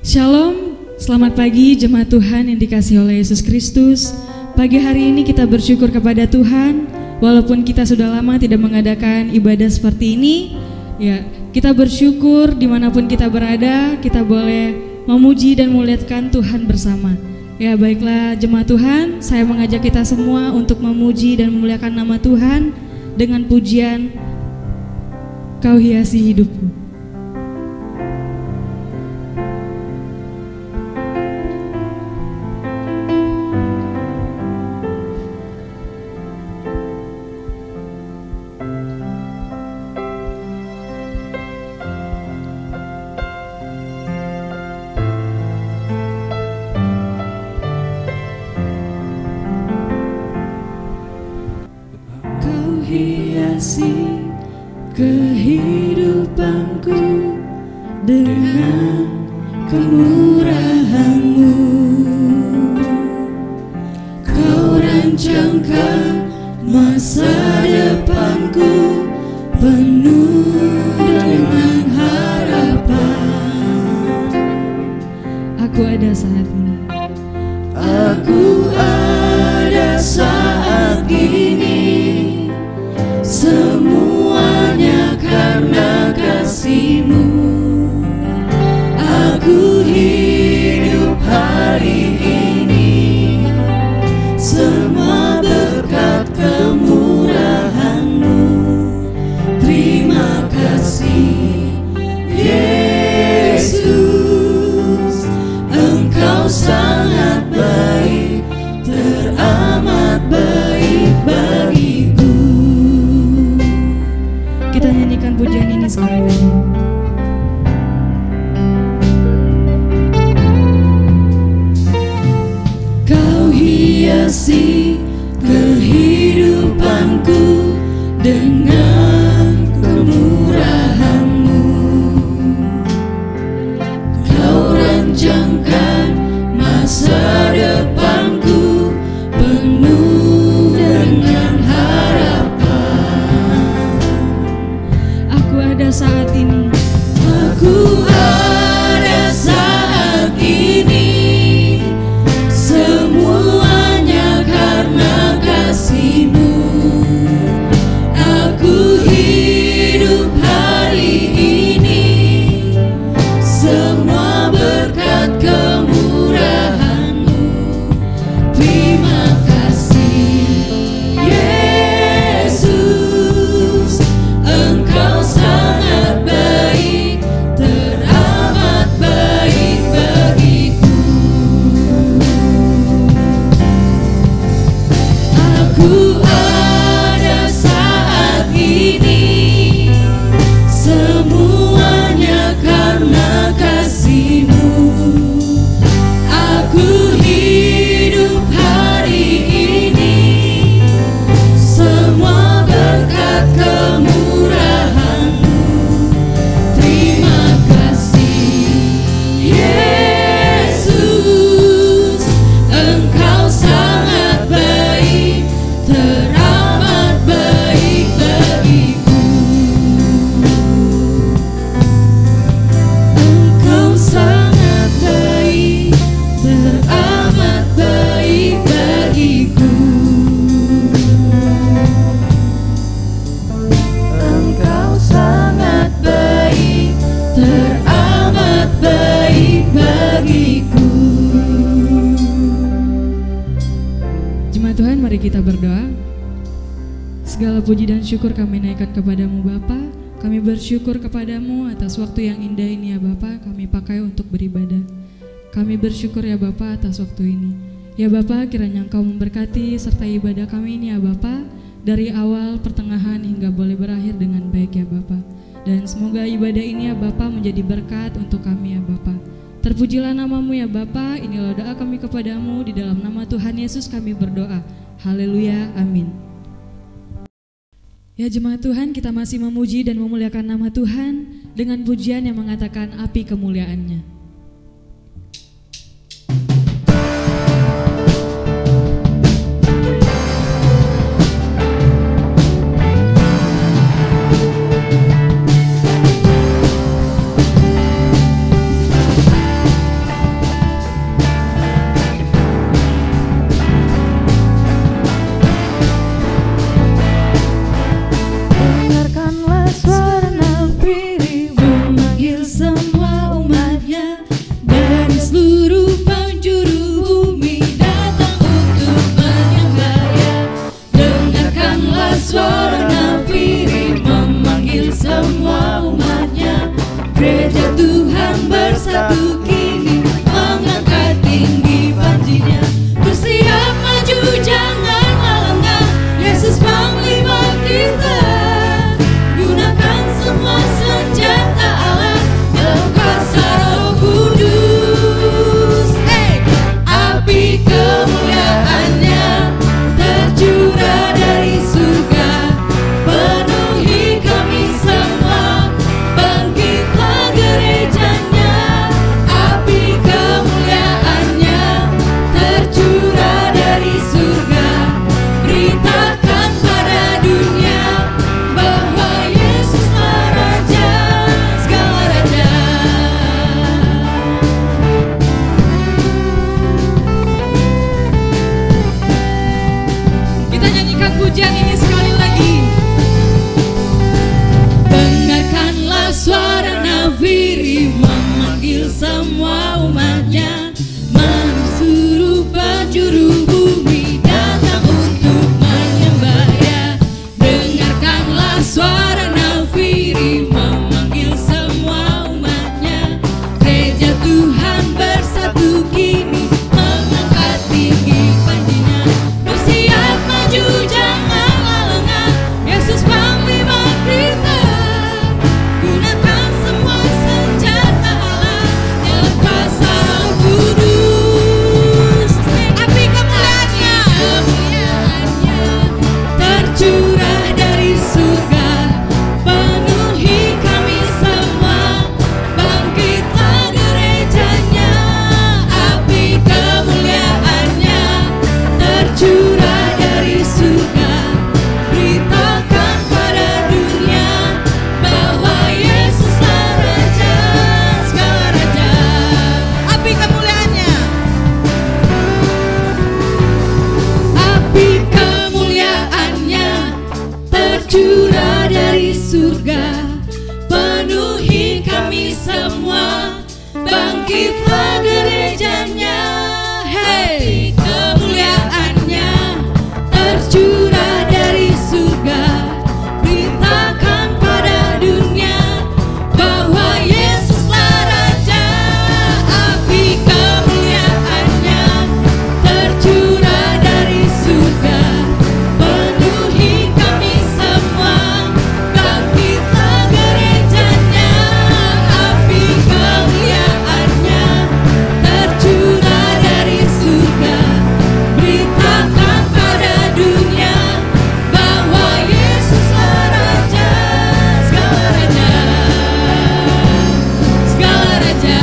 Shalom, selamat pagi jemaat Tuhan yang dikasihi oleh Yesus Kristus. Pagi hari ini kita bersyukur kepada Tuhan, walaupun kita sudah lama tidak mengadakan ibadah seperti ini. Ya, kita bersyukur dimanapun kita berada, kita boleh memuji dan memuliakan Tuhan bersama. Ya baiklah jemaat Tuhan, saya mengajak kita semua untuk memuji dan memuliakan nama Tuhan dengan pujian Kau Hiasi Hidupku. Hiasi kehidupanku dengan kemurahan-Mu. Kau rancangkan masa depanku penuh dengan harapan. Aku ada saat ini. Aku ada saat ini. Semuanya karena kasih-Mu. Aku hidup hari ini, semua berkat kemurahan-Mu. Terima kasih Yesus, Engkau sangat baik, teramat baik bagiku. Kita nyanyikan pujian ini sekali lagi. Kau hiasi kehidupanku dengan kemurahan-Mu. Kau rancangkan masa depanku penuh dengan saat ini. Aku ada saat ini, semuanya karena kasih-Mu. Aku hidup hari ini, semua berkat kemurahan-Mu. Terima kasih Yesus, Engkau sangat baik, teramat baik bagiku. Aku ada saat ini, semuanya karena kasih-Mu. Aku hidup hari ini, semua berkat kemurahan-Mu. Terima kasih Yesus, Engkau sangat baik, teramat baik bagiku. Engkau sangat baik, teramat baik bagiku. Engkau sangat baik, teramat baik bagiku. Jemaat Tuhan, mari kita berdoa. Segala puji dan syukur kami naikkan kepadamu Bapa. Kami bersyukur kepadamu atas waktu yang indah ini ya Bapa, kami pakai untuk beribadah. Kami bersyukur ya Bapa atas waktu ini. Ya Bapa, kiranya Engkau memberkati serta ibadah kami ini ya Bapa, dari awal, pertengahan hingga boleh berakhir dengan baik ya Bapa. Dan semoga ibadah ini ya Bapa menjadi berkat untuk kami ya Bapa. Terpujilah nama-Mu ya Bapa. Inilah doa kami kepadamu, di dalam nama Tuhan Yesus kami berdoa. Haleluya, amin. Ya jemaat Tuhan, kita masih memuji dan memuliakan nama Tuhan dengan pujian yang mengatakan api kemuliaan-Nya. bangkitlah gerejanya, hei, kemuliaannya tercurah dari surga. Beritakan pada dunia bahwa Yesuslah Raja. Api kemuliaannya tercurah dari surga, penuhi kami semua. Bangkitlah gerejanya, api kemuliaannya tercurah dari surga. Beritakan pada dunia bahwa Yesuslah Raja. Segala raja, segala raja,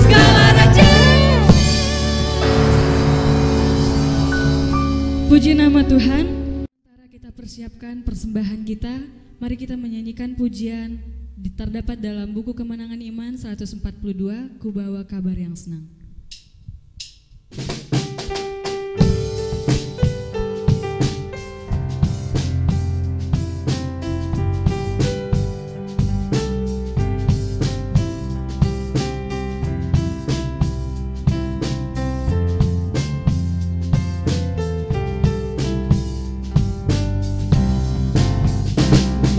segala raja. Puji nama Tuhan. Sementara kita persiapkan persembahan kita, mari kita menyanyikan pujian terdapat dalam buku Kemenangan Iman 142, Ku Bawa Kabar Yang Senang.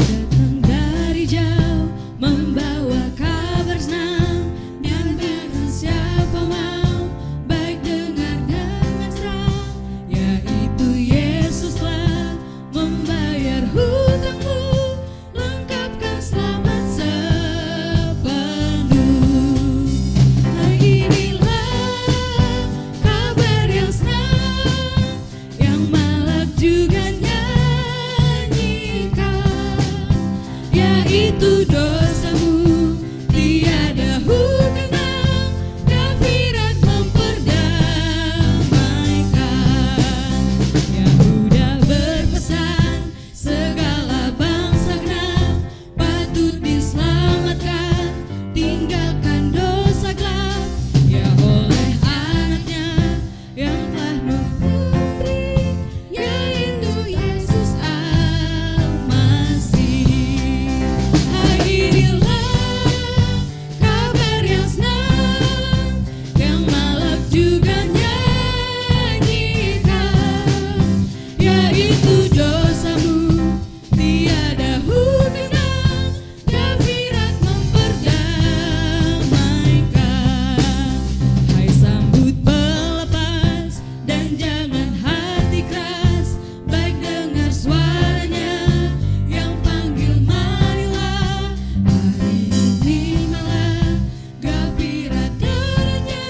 Datang dari jauh membawa kabar senang, dan barang siapa mau baik dengar dengan terang, yaitu Yesuslah membayar hutangmu, lengkapkan selamat sepenuh. Hari inilah kabar yang senang, yang malak juga yaitu dosamu tiada hukuman, kafirat memperdamaikan. Yahuda berpesan segala bangsa kenal, patut diselamatkan, tinggalkan dosa gelap. Ya oleh anaknya yang telah memberi, yaitu Yesus Al-Masih. Inilah kabar yang senang, yang malak juga nyanyikan, yaitu dosamu tiada hukuman, kafirat memperdamaikan. Hai sambut pelepas dan jangan hati keras, baik dengar suaranya yang panggil marilah. Hari ini malah kafirat darahnya,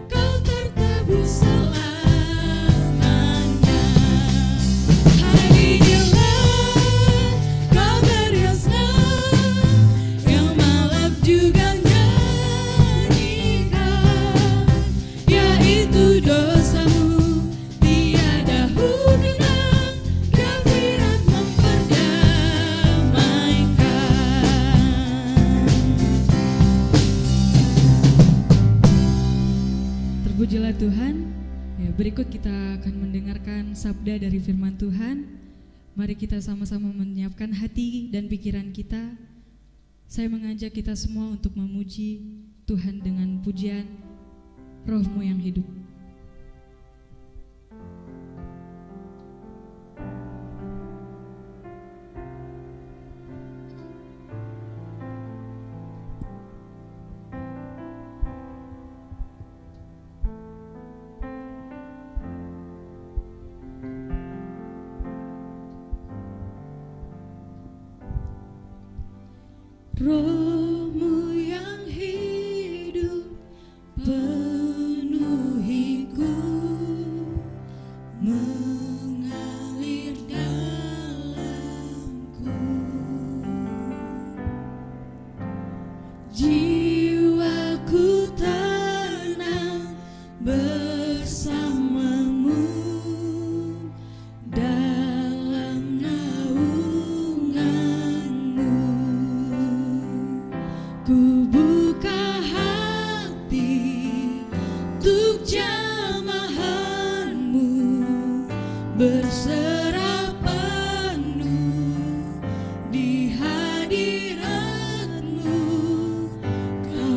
kau tertebus selamanya. Hari inilah kabar yang senang, yang malak juga nyanyikan, yaitu dosamu tiada hukuman, kafirat memperdamaikan. Terpujilah Tuhan. Ya, berikut kita akan mendengarkan sabda dari firman Tuhan. Mari kita sama-sama menyiapkan hati dan pikiran kita. Saya mengajak kita semua untuk memuji Tuhan dengan pujian Roh-Mu yang hidup. Roh-Mu yang hidup penuhiku, mengalir dalamku. Jiwaku tenang bersamamu, dalam naunganmu. Ku buka hati untuk jamahanmu, berserah penuh di hadiratmu. Kau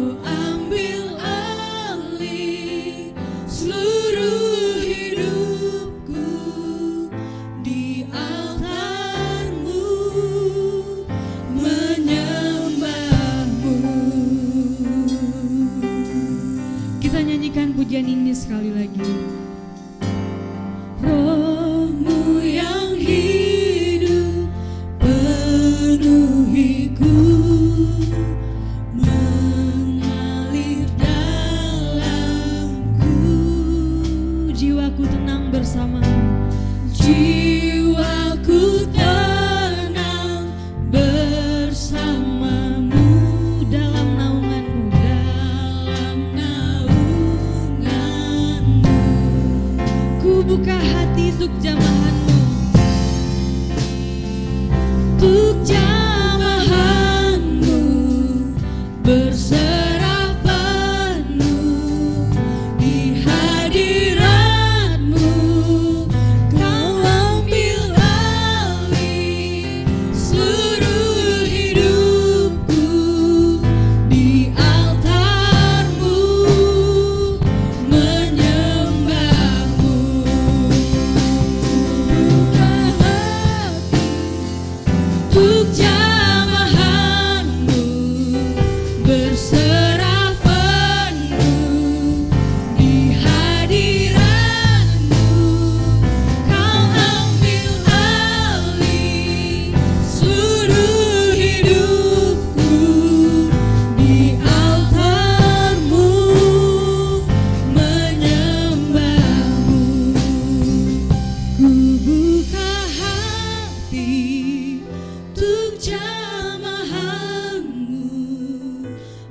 jamahanmu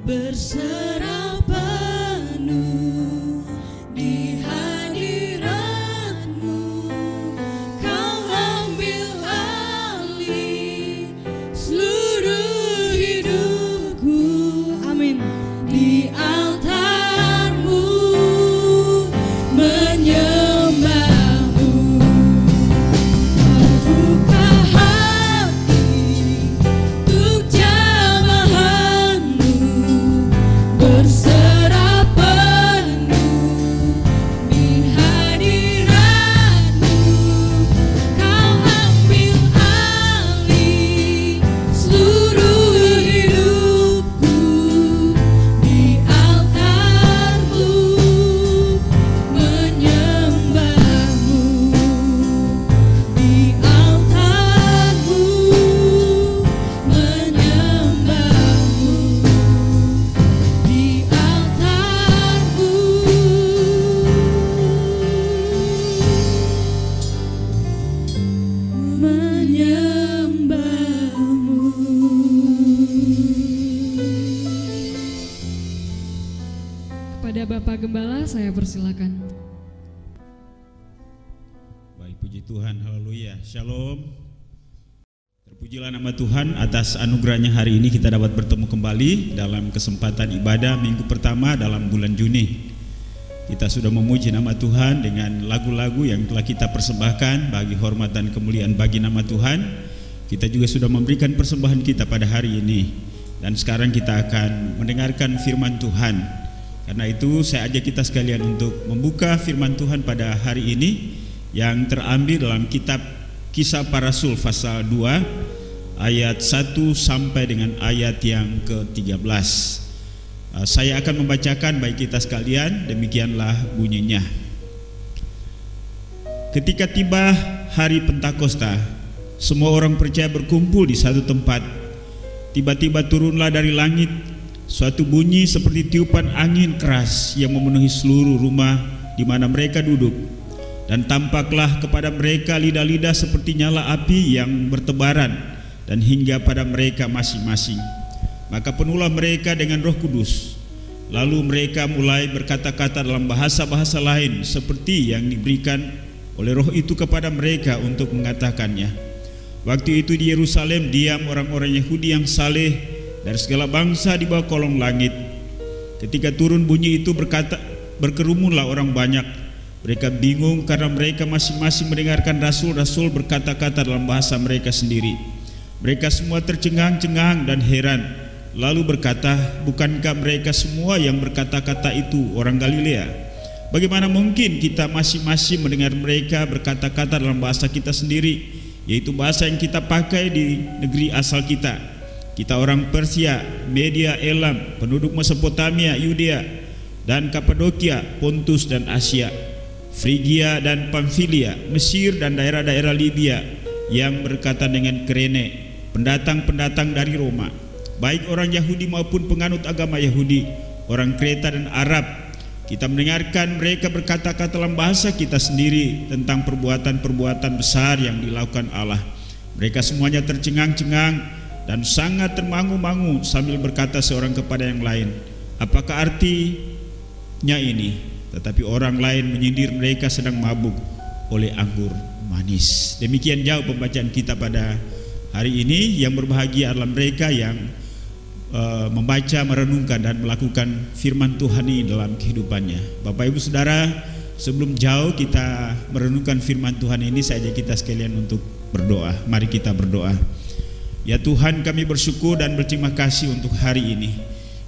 berserah penuh di hadiratmu. Kau ambil alih seluruh hidupku. Amin. Di altarmu menyembahmu. Buka hati untuk jamahanmu berserah penuh di hadiratmu. Kau ambil alih seluruh hidupku. Di altarmu menyembahmu. Di altarmu menyembahmu. Di altarmu menyembahmu. Kepada Bapak Gembala saya persilakan. Baik, puji Tuhan, haleluya, shalom. Terpujilah nama Tuhan atas anugerahnya hari ini kita dapat bertemu kembali dalam kesempatan ibadah minggu pertama dalam bulan Juni. Kita sudah memuji nama Tuhan dengan lagu-lagu yang telah kita persembahkan bagi hormat dan kemuliaan bagi nama Tuhan. Kita juga sudah memberikan persembahan kita pada hari ini. Dan sekarang kita akan mendengarkan firman Tuhan. Karena itu saya ajak kita sekalian untuk membuka firman Tuhan pada hari ini yang terambil dalam kitab Kisah Para Rasul pasal 2 ayat 1 sampai dengan ayat yang ke-13. Saya akan membacakan bagi kita sekalian, demikianlah bunyinya. Ketika tiba hari Pentakosta, semua orang percaya berkumpul di satu tempat. Tiba-tiba turunlah dari langit suatu bunyi seperti tiupan angin keras yang memenuhi seluruh rumah di mana mereka duduk. Dan tampaklah kepada mereka lidah-lidah seperti nyala api yang bertebaran dan hingga pada mereka masing-masing. Maka penuhlah mereka dengan Roh Kudus. Lalu mereka mulai berkata-kata dalam bahasa-bahasa lain seperti yang diberikan oleh Roh itu kepada mereka untuk mengatakannya. Waktu itu di Yerusalem diam orang-orang Yahudi yang saleh dari segala bangsa di bawah kolong langit. Ketika turun bunyi itu berkerumunlah orang banyak. Mereka bingung karena mereka masing-masing mendengarkan rasul-rasul berkata-kata dalam bahasa mereka sendiri. Mereka semua tercengang-cengang dan heran. Lalu berkata, bukankah mereka semua yang berkata-kata itu orang Galilea? Bagaimana mungkin kita masing-masing mendengar mereka berkata-kata dalam bahasa kita sendiri, yaitu bahasa yang kita pakai di negeri asal kita. Kita orang Persia, Media, Elam, penduduk Mesopotamia, Yudea dan Kapadokia, Pontus dan Asia, Frigia dan Pamfilia, Mesir dan daerah-daerah Libya yang berkaitan dengan Kirene, pendatang-pendatang dari Roma, baik orang Yahudi maupun penganut agama Yahudi, orang Kreta dan Arab. Kita mendengarkan mereka berkata-kata dalam bahasa kita sendiri tentang perbuatan-perbuatan besar yang dilakukan Allah. Mereka semuanya tercengang-cengang dan sangat termangu-mangu sambil berkata seorang kepada yang lain, apakah artinya ini? Tetapi orang lain menyindir mereka sedang mabuk oleh anggur manis. Demikian jauh pembacaan kita pada hari ini. Yang berbahagia adalah mereka yang membaca, merenungkan dan melakukan firman Tuhan ini dalam kehidupannya. Bapak Ibu Saudara, sebelum jauh kita merenungkan firman Tuhan ini, saya ajak kita sekalian untuk berdoa. Mari kita berdoa. Ya Tuhan, kami bersyukur dan berterima kasih untuk hari ini,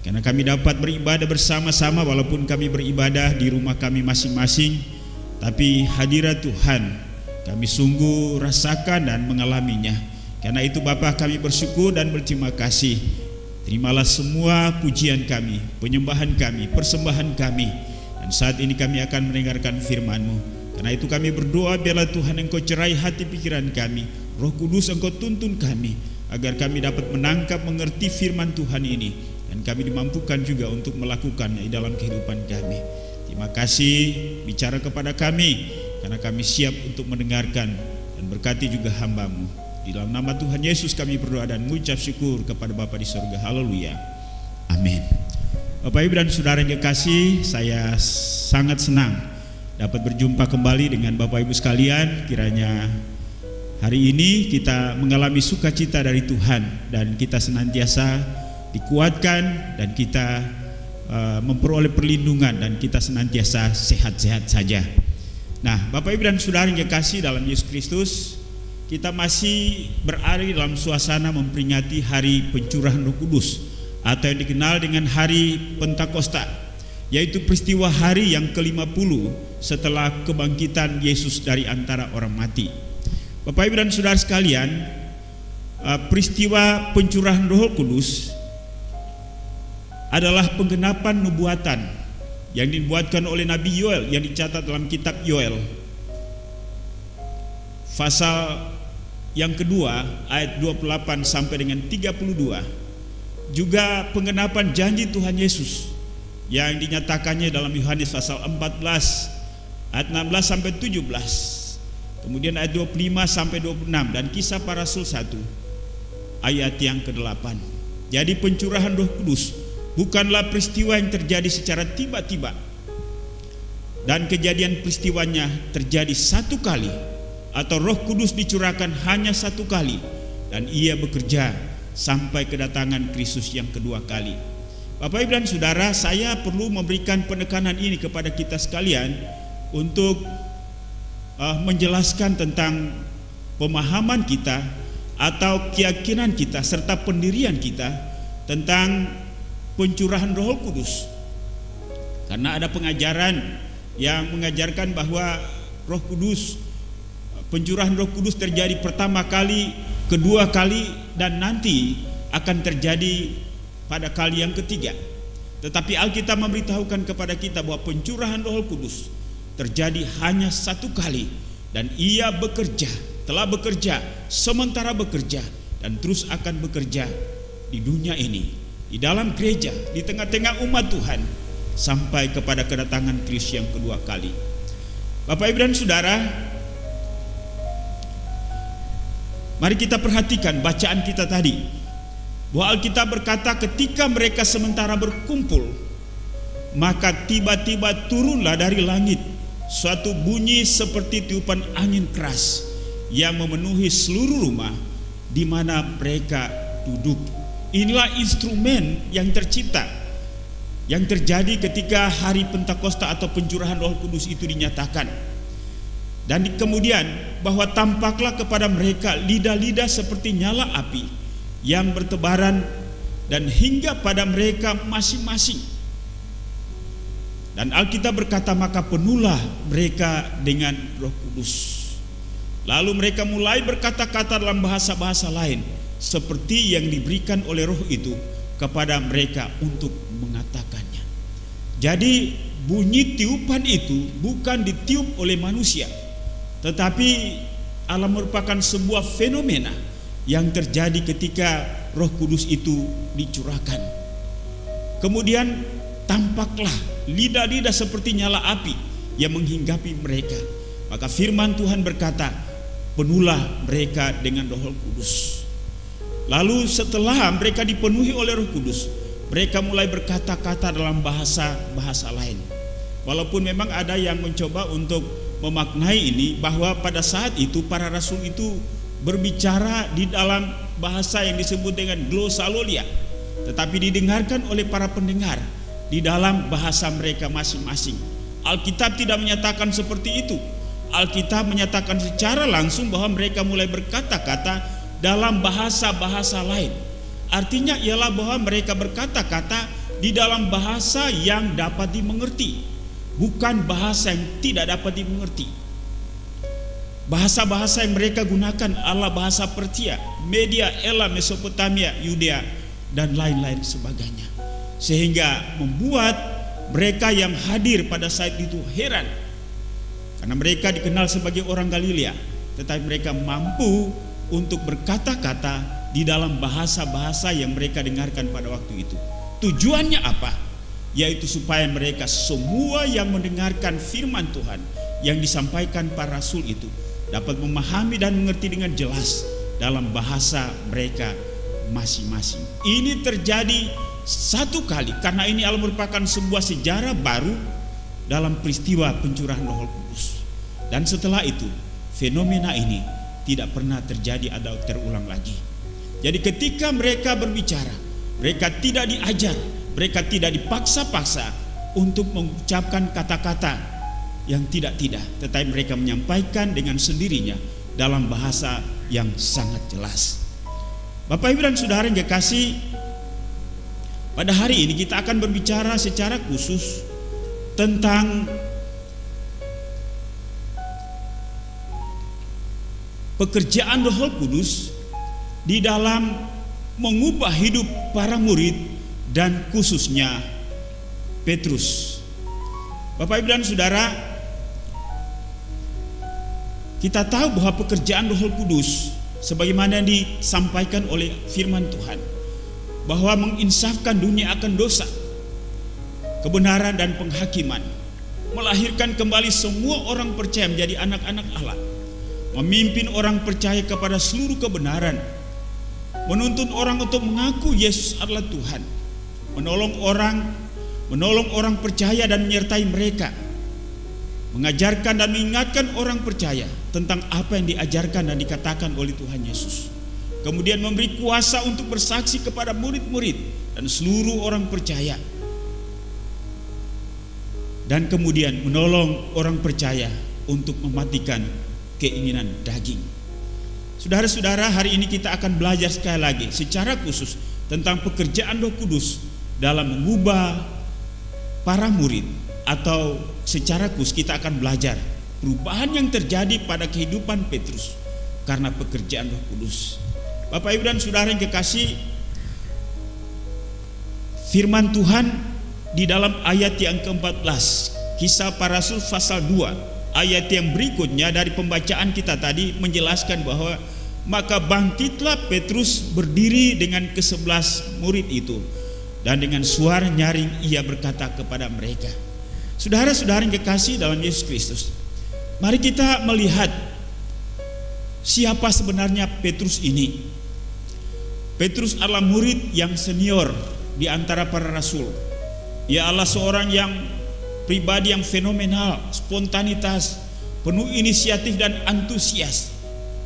karena kami dapat beribadah bersama-sama walaupun kami beribadah di rumah kami masing-masing. Tapi hadirat Tuhan kami sungguh rasakan dan mengalaminya. Karena itu Bapa, kami bersyukur dan berterima kasih. Terimalah semua pujian kami, penyembahan kami, persembahan kami. Dan saat ini kami akan mendengarkan firman-Mu. Karena itu kami berdoa, biarlah Tuhan Engkau cerai hati pikiran kami, Roh Kudus Engkau tuntun kami, agar kami dapat menangkap, mengerti firman Tuhan ini, dan kami dimampukan juga untuk melakukannya di dalam kehidupan kami. Terima kasih, bicara kepada kami, karena kami siap untuk mendengarkan, dan berkati juga hamba-Mu. Di dalam nama Tuhan Yesus kami berdoa dan mengucap syukur kepada Bapa di surga. Haleluya. Amin. Bapak Ibu dan Saudara yang kekasih, saya sangat senang dapat berjumpa kembali dengan Bapak Ibu sekalian. Kiranya hari ini kita mengalami sukacita dari Tuhan dan kita senantiasa dikuatkan dan kita memperoleh perlindungan dan kita senantiasa sehat-sehat saja. Nah, Bapak Ibu dan Saudara yang kekasih dalam Yesus Kristus, kita masih berada dalam suasana memperingati hari pencurahan Roh Kudus atau yang dikenal dengan hari Pentakosta, yaitu peristiwa hari yang ke-50 setelah kebangkitan Yesus dari antara orang mati. Bapak Ibu dan Saudara sekalian, peristiwa pencurahan Roh Kudus adalah penggenapan nubuatan yang dibuatkan oleh Nabi Yoel yang dicatat dalam kitab Yoel pasal yang kedua ayat 28 sampai dengan 32. Juga penggenapan janji Tuhan Yesus yang dinyatakannya dalam Yohanes pasal 14 ayat 16 sampai 17. Kemudian ayat 25 sampai 26 dan Kisah Para Rasul 1 ayat yang ke-8. Jadi pencurahan Roh Kudus bukanlah peristiwa yang terjadi secara tiba-tiba, dan kejadian peristiwanya terjadi satu kali, atau Roh Kudus dicurahkan hanya satu kali, dan ia bekerja sampai kedatangan Kristus yang kedua kali. Bapak Ibu dan Saudara, saya perlu memberikan penekanan ini kepada kita sekalian untuk menjelaskan tentang pemahaman kita atau keyakinan kita serta pendirian kita tentang pencurahan Roh Kudus. Karena ada pengajaran yang mengajarkan bahwa Roh Kudus, pencurahan Roh Kudus terjadi pertama kali, kedua kali, dan nanti akan terjadi pada kali yang ketiga. Tetapi Alkitab memberitahukan kepada kita bahwa pencurahan Roh Kudus terjadi hanya satu kali, dan ia telah bekerja, sementara bekerja, dan terus akan bekerja di dunia ini, di dalam gereja, di tengah-tengah umat Tuhan, sampai kepada kedatangan Kristus yang kedua kali. Bapak Ibu dan Saudara, mari kita perhatikan bacaan kita tadi, bahwa Alkitab berkata ketika mereka sementara berkumpul, maka tiba-tiba turunlah dari langit suatu bunyi seperti tiupan angin keras yang memenuhi seluruh rumah di mana mereka duduk. Inilah instrumen yang tercipta, yang terjadi ketika hari Pentakosta atau pencurahan Roh Kudus itu dinyatakan. Dan kemudian bahwa tampaklah kepada mereka lidah-lidah seperti nyala api yang bertebaran dan hingga pada mereka masing-masing. Dan Alkitab berkata maka penuhlah mereka dengan Roh Kudus. Lalu mereka mulai berkata-kata dalam bahasa-bahasa lain seperti yang diberikan oleh Roh itu kepada mereka untuk mengatakannya. Jadi bunyi tiupan itu bukan ditiup oleh manusia, tetapi adalah merupakan sebuah fenomena yang terjadi ketika Roh Kudus itu dicurahkan. Kemudian tampaklah lidah-lidah seperti nyala api yang menghinggapi mereka. Maka firman Tuhan berkata, penuhlah mereka dengan Roh Kudus. Lalu setelah mereka dipenuhi oleh Roh Kudus, mereka mulai berkata-kata dalam bahasa-bahasa lain. Walaupun memang ada yang mencoba untuk memaknai ini, bahwa pada saat itu para rasul itu berbicara di dalam bahasa yang disebut dengan glosalolia, tetapi didengarkan oleh para pendengar di dalam bahasa mereka masing-masing. Alkitab tidak menyatakan seperti itu. Alkitab menyatakan secara langsung bahwa mereka mulai berkata-kata dalam bahasa-bahasa lain. Artinya ialah bahwa mereka berkata-kata di dalam bahasa yang dapat dimengerti, bukan bahasa yang tidak dapat dimengerti. Bahasa-bahasa yang mereka gunakan adalah bahasa Persia, Media, Elam, Mesopotamia, Yudea, dan lain-lain sebagainya. Sehingga membuat mereka yang hadir pada saat itu heran, karena mereka dikenal sebagai orang Galilea, tetapi mereka mampu untuk berkata-kata di dalam bahasa-bahasa yang mereka dengarkan pada waktu itu. Tujuannya apa? Yaitu supaya mereka semua yang mendengarkan firman Tuhan yang disampaikan para rasul itu dapat memahami dan mengerti dengan jelas dalam bahasa mereka masing-masing. Ini terjadi satu kali karena ini merupakan sebuah sejarah baru dalam peristiwa pencurahan Roh Kudus. Dan setelah itu fenomena ini tidak pernah terjadi atau terulang lagi. Jadi ketika mereka berbicara, mereka tidak diajar, mereka tidak dipaksa-paksa untuk mengucapkan kata-kata yang tidak-tidak, tetapi mereka menyampaikan dengan sendirinya dalam bahasa yang sangat jelas. Bapak Ibu dan Saudara yang kekasih, pada hari ini kita akan berbicara secara khusus tentang pekerjaan Roh Kudus di dalam mengubah hidup para murid dan khususnya Petrus. Bapak Ibu dan Saudara, kita tahu bahwa pekerjaan Roh Kudus sebagaimana disampaikan oleh firman Tuhan, bahwa menginsafkan dunia akan dosa, kebenaran dan penghakiman, melahirkan kembali semua orang percaya menjadi anak-anak Allah, memimpin orang percaya kepada seluruh kebenaran, menuntun orang untuk mengaku Yesus adalah Tuhan, menolong orang percaya dan menyertai mereka, mengajarkan dan mengingatkan orang percaya tentang apa yang diajarkan dan dikatakan oleh Tuhan Yesus. Kemudian memberi kuasa untuk bersaksi kepada murid-murid dan seluruh orang percaya. Dan kemudian menolong orang percaya untuk mematikan keinginan daging. Saudara-saudara, hari ini kita akan belajar sekali lagi secara khusus tentang pekerjaan Roh Kudus dalam mengubah para murid, atau secara khusus kita akan belajar perubahan yang terjadi pada kehidupan Petrus karena pekerjaan Roh Kudus. Bapak Ibu dan Saudara yang kekasih, firman Tuhan di dalam ayat yang ke-14 Kisah Para Rasul pasal 2 ayat yang berikutnya dari pembacaan kita tadi menjelaskan bahwa maka bangkitlah Petrus berdiri dengan ke-11 murid itu, dan dengan suara nyaring ia berkata kepada mereka. Saudara-saudara yang kekasih dalam Yesus Kristus, mari kita melihat siapa sebenarnya Petrus ini. Petrus adalah murid yang senior di antara para rasul. Ia adalah seorang yang pribadi yang fenomenal, spontanitas, penuh inisiatif dan antusias,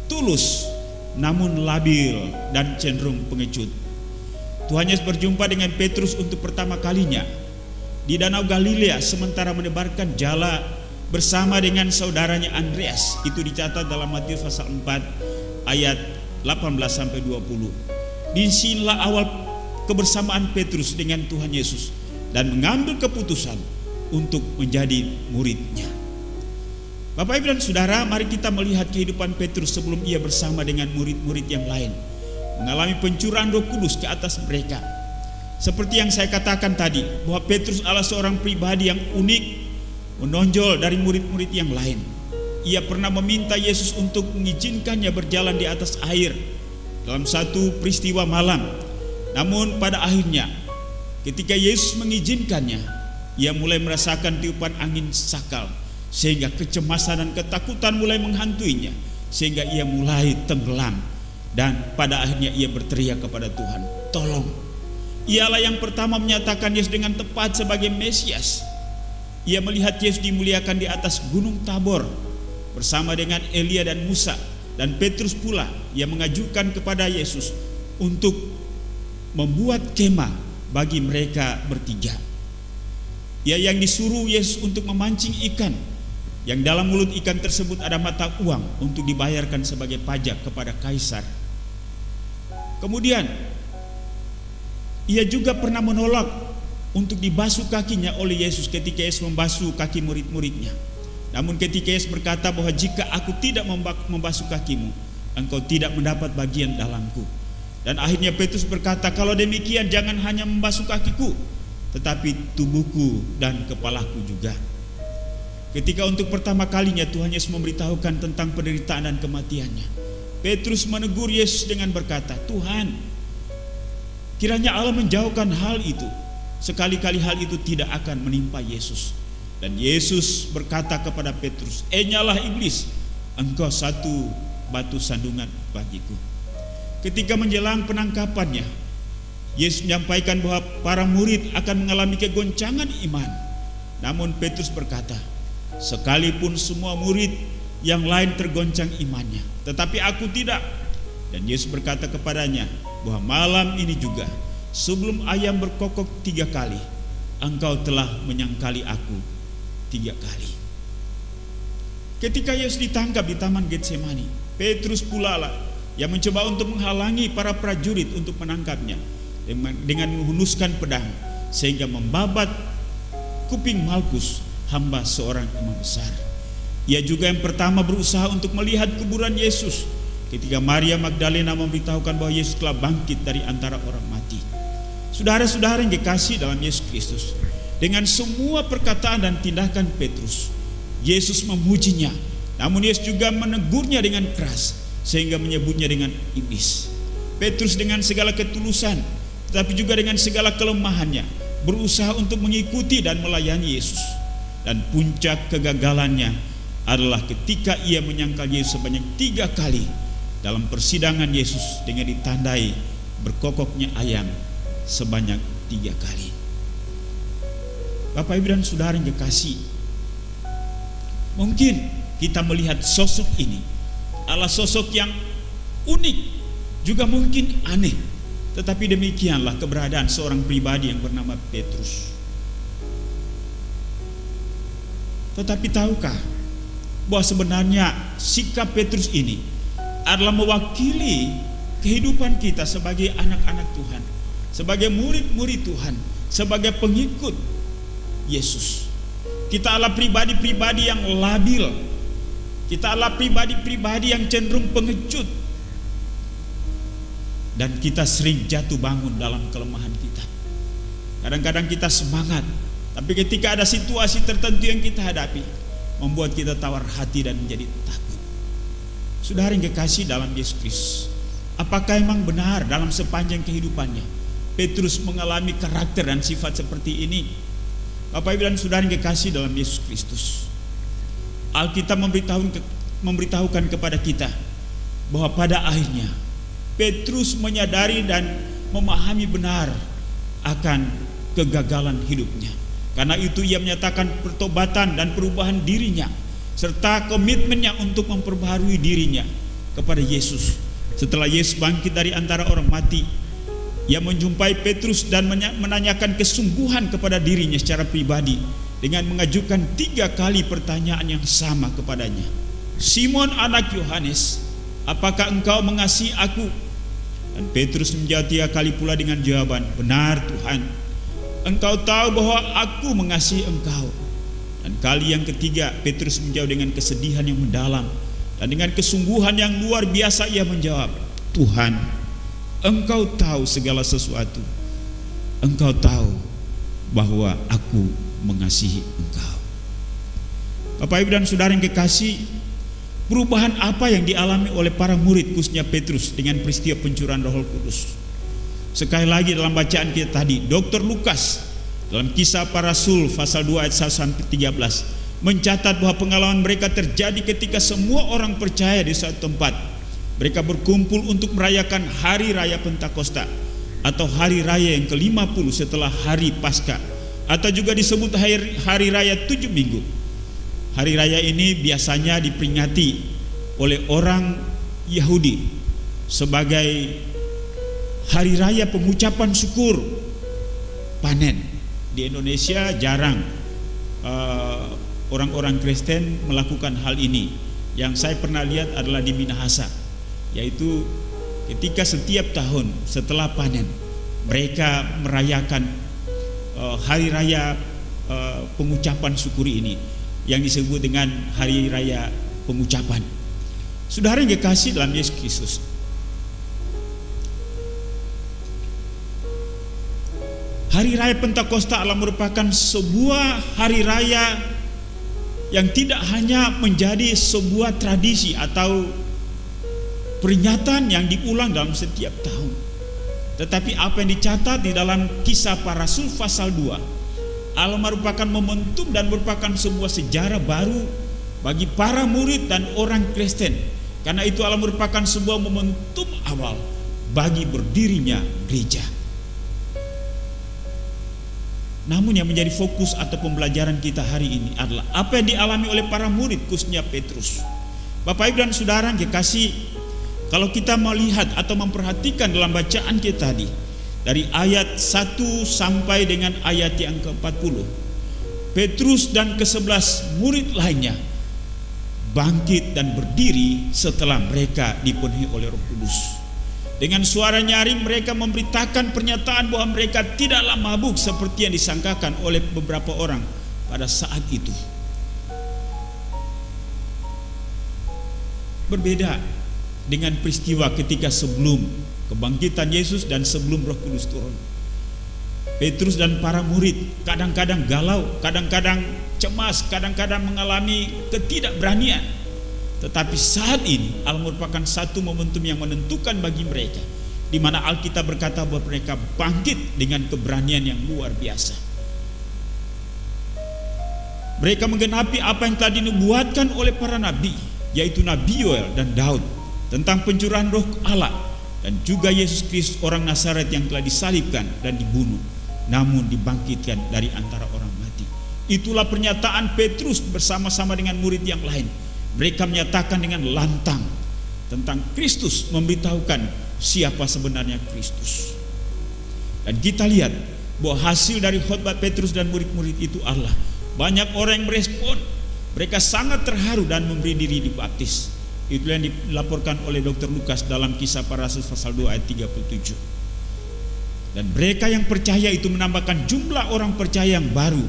tulus namun labil dan cenderung pengecut. Tuhan Yesus berjumpa dengan Petrus untuk pertama kalinya di Danau Galilea sementara menebarkan jala bersama dengan saudaranya Andreas. Itu dicatat dalam Matius pasal 4 ayat 18 sampai 20. Disinilah awal kebersamaan Petrus dengan Tuhan Yesus dan mengambil keputusan untuk menjadi muridnya. Bapak Ibu dan Saudara, mari kita melihat kehidupan Petrus sebelum ia bersama dengan murid-murid yang lain mengalami pencurahan Roh Kudus ke atas mereka. Seperti yang saya katakan tadi, bahwa Petrus adalah seorang pribadi yang unik, menonjol dari murid-murid yang lain. Ia pernah meminta Yesus untuk mengizinkannya berjalan di atas air dalam satu peristiwa malam. Namun pada akhirnya ketika Yesus mengizinkannya, ia mulai merasakan tiupan angin sakal, sehingga kecemasan dan ketakutan mulai menghantuinya, sehingga ia mulai tenggelam. Dan pada akhirnya ia berteriak kepada Tuhan, tolong. Ialah yang pertama menyatakan Yesus dengan tepat sebagai Mesias. Ia melihat Yesus dimuliakan di atas gunung Tabor bersama dengan Elia dan Musa. Dan Petrus pula yang mengajukan kepada Yesus untuk membuat kemah bagi mereka bertiga. Ia yang disuruh Yesus untuk memancing ikan, yang dalam mulut ikan tersebut ada mata uang untuk dibayarkan sebagai pajak kepada kaisar. Kemudian ia juga pernah menolak untuk dibasuh kakinya oleh Yesus ketika Yesus membasuh kaki murid-muridnya. Namun ketika Yesus berkata bahwa jika aku tidak membasuh kakimu, engkau tidak mendapat bagian dalamku. Dan akhirnya Petrus berkata, kalau demikian jangan hanya membasuh kakiku, tetapi tubuhku dan kepalaku juga. Ketika untuk pertama kalinya Tuhan Yesus memberitahukan tentang penderitaan dan kematiannya, Petrus menegur Yesus dengan berkata, Tuhan, kiranya Allah menjauhkan hal itu. Sekali-kali hal itu tidak akan menimpa Yesus. Dan Yesus berkata kepada Petrus, enyalah iblis, engkau satu batu sandungan bagiku. ketika menjelang penangkapannya, Yesus menyampaikan bahwa para murid akan mengalami kegoncangan iman. Namun Petrus berkata, sekalipun semua murid yang lain tergoncang imannya, tetapi aku tidak. Dan Yesus berkata kepadanya bahwa malam ini juga, sebelum ayam berkokok 3 kali, engkau telah menyangkali aku 3 kali. Ketika Yesus ditangkap di Taman Getsemani, Petrus pula lah yang mencoba untuk menghalangi para prajurit untuk menangkapnya dengan menghunuskan pedang sehingga membabat kuping Malkus, hamba seorang imam besar. Ia juga yang pertama berusaha untuk melihat kuburan Yesus ketika Maria Magdalena memberitahukan bahwa Yesus telah bangkit dari antara orang mati. Saudara-saudara yang dikasihi dalam Yesus Kristus, dengan semua perkataan dan tindakan Petrus, Yesus memujinya, namun Yesus juga menegurnya dengan keras sehingga menyebutnya dengan iblis. Petrus dengan segala ketulusan tetapi juga dengan segala kelemahannya berusaha untuk mengikuti dan melayani Yesus. Dan puncak kegagalannya adalah ketika ia menyangkal Yesus sebanyak 3 kali dalam persidangan Yesus dengan ditandai berkokoknya ayam sebanyak 3 kali. Bapak Ibu dan Saudara yang kekasih, mungkin kita melihat sosok ini adalah sosok yang unik, juga mungkin aneh. Tetapi demikianlah keberadaan seorang pribadi yang bernama Petrus. Tetapi tahukah bahwa sebenarnya sikap Petrus ini adalah mewakili kehidupan kita sebagai anak-anak Tuhan, sebagai murid-murid Tuhan, sebagai pengikut Yesus. Kita adalah pribadi-pribadi yang labil. Kita adalah pribadi-pribadi yang cenderung pengecut. Dan kita sering jatuh bangun dalam kelemahan kita. Kadang-kadang kita semangat, tapi ketika ada situasi tertentu yang kita hadapi, membuat kita tawar hati dan menjadi takut. Saudara yang kekasih dalam Yesus Kristus, apakah memang benar dalam sepanjang kehidupannya Petrus mengalami karakter dan sifat seperti ini? Bapak Ibu dan Saudara yang kekasih dalam Yesus Kristus, Alkitab memberitahukan kepada kita bahwa pada akhirnya Petrus menyadari dan memahami benar akan kegagalan hidupnya. Karena itu ia menyatakan pertobatan dan perubahan dirinya serta komitmennya untuk memperbaharui dirinya kepada Yesus. Setelah Yesus bangkit dari antara orang mati, ia menjumpai Petrus dan menanyakan kesungguhan kepada dirinya secara pribadi dengan mengajukan 3 kali pertanyaan yang sama kepadanya. Simon anak Yohanes, apakah engkau mengasihi aku? Dan Petrus menjawab 3 kali pula dengan jawaban, benar Tuhan, engkau tahu bahwa aku mengasihi engkau. Dan kali yang ketiga Petrus menjawab dengan kesedihan yang mendalam dan dengan kesungguhan yang luar biasa ia menjawab, Tuhan, engkau tahu segala sesuatu, engkau tahu bahwa aku mengasihi engkau. Bapak Ibu dan Saudara yang kekasih, perubahan apa yang dialami oleh para murid khususnya Petrus dengan peristiwa pencurahan Roh Kudus? Sekali lagi dalam bacaan kita tadi, Dr. Lukas dalam Kisah Para Rasul pasal 2 ayat 1 sampai 13 mencatat bahwa pengalaman mereka terjadi ketika semua orang percaya di suatu tempat. Mereka berkumpul untuk merayakan hari raya Pentakosta atau hari raya yang ke-50 setelah hari Paskah, atau juga disebut hari raya 7 minggu. Hari raya ini biasanya diperingati oleh orang Yahudi sebagai hari raya pengucapan syukur panen. Di Indonesia jarang orang-orang Kristen melakukan hal ini. Yang saya pernah lihat adalah di Minahasa, yaitu ketika setiap tahun setelah panen mereka merayakan hari raya pengucapan syukur ini yang disebut dengan hari raya pengucapan. Saudara yang dikasihi dalam Yesus Kristus, hari raya Pentakosta adalah merupakan sebuah hari raya yang tidak hanya menjadi sebuah tradisi atau peringatan yang diulang dalam setiap tahun, tetapi apa yang dicatat di dalam Kisah Para Rasul pasal 2 adalah merupakan momentum dan merupakan sebuah sejarah baru bagi para murid dan orang Kristen. Karena itu adalah merupakan sebuah momentum awal bagi berdirinya gereja. Namun yang menjadi fokus atau pembelajaran kita hari ini adalah apa yang dialami oleh para murid, khususnya Petrus. Bapak Ibu dan Saudara yang kekasih, kalau kita melihat atau memperhatikan dalam bacaan kita tadi, dari ayat 1 sampai dengan ayat yang ke-40, Petrus dan ke-11 murid lainnya bangkit dan berdiri setelah mereka dipenuhi oleh Roh Kudus. Dengan suara nyaring mereka memberitakan pernyataan bahwa mereka tidaklah mabuk seperti yang disangkakan oleh beberapa orang pada saat itu. Berbeda dengan peristiwa ketika sebelum kebangkitan Yesus dan sebelum Roh Kudus turun. Petrus dan para murid kadang-kadang galau, kadang-kadang cemas, kadang-kadang mengalami ketidakberanian. Tetapi saat ini merupakan satu momentum yang menentukan bagi mereka, di mana Alkitab berkata bahwa mereka bangkit dengan keberanian yang luar biasa. Mereka menggenapi apa yang telah dinubuatkan oleh para nabi, yaitu Nabi Yoel dan Daud, tentang pencurahan Roh Allah dan juga Yesus Kristus orang Nazaret yang telah disalibkan dan dibunuh, namun dibangkitkan dari antara orang mati. Itulah pernyataan Petrus bersama-sama dengan murid yang lain. Mereka menyatakan dengan lantang tentang Kristus, memberitahukan siapa sebenarnya Kristus. Dan kita lihat bahwa hasil dari khotbah Petrus dan murid-murid itu adalah banyak orang yang merespon. Mereka sangat terharu dan memberi diri dibaptis. Itu yang dilaporkan oleh Dr. Lukas dalam Kisah Para Rasul pasal 2 ayat 37. Dan mereka yang percaya itu menambahkan jumlah orang percaya yang baru,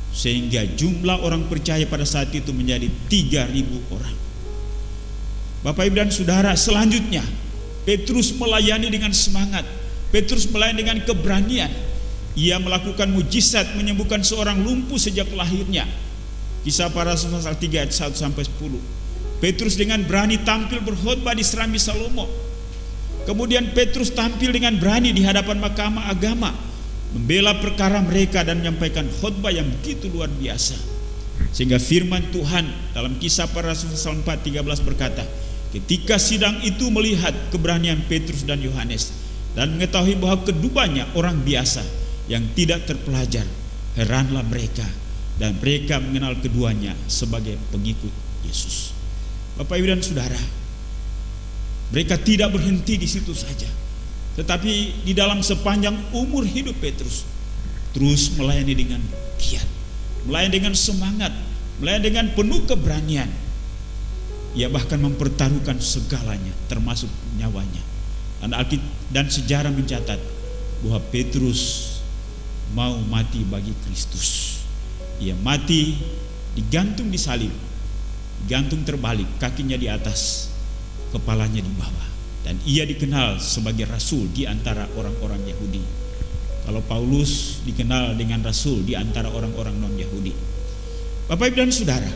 sehingga jumlah orang percaya pada saat itu menjadi 3.000 orang. Bapak Ibu dan Saudara, selanjutnya Petrus melayani dengan semangat. Petrus melayani dengan keberanian. Ia melakukan mujizat, menyembuhkan seorang lumpuh sejak lahirnya. Kisah Para Rasul pasal 3 ayat 1 sampai 10. Petrus dengan berani tampil berkhotbah di Serambi Salomo. Kemudian Petrus tampil dengan berani di hadapan mahkamah agama, membela perkara mereka dan menyampaikan khotbah yang begitu luar biasa. Sehingga firman Tuhan dalam Kisah Para Rasul pasal 4:13 berkata, ketika sidang itu melihat keberanian Petrus dan Yohanes dan mengetahui bahwa keduanya orang biasa yang tidak terpelajar, heranlah mereka dan mereka mengenal keduanya sebagai pengikut Yesus. Bapak Ibu dan Saudara, mereka tidak berhenti di situ saja, tetapi di dalam sepanjang umur hidup Petrus terus melayani dengan giat, melayani dengan semangat, melayani dengan penuh keberanian. Ia bahkan mempertaruhkan segalanya, termasuk nyawanya. Dan sejarah mencatat bahwa Petrus mau mati bagi Kristus. Ia mati digantung di salib, gantung terbalik, kakinya di atas, kepalanya di bawah. Dan ia dikenal sebagai rasul di antara orang-orang Yahudi. Kalau Paulus dikenal dengan rasul di antara orang-orang non-Yahudi. Bapak Ibu dan Saudara,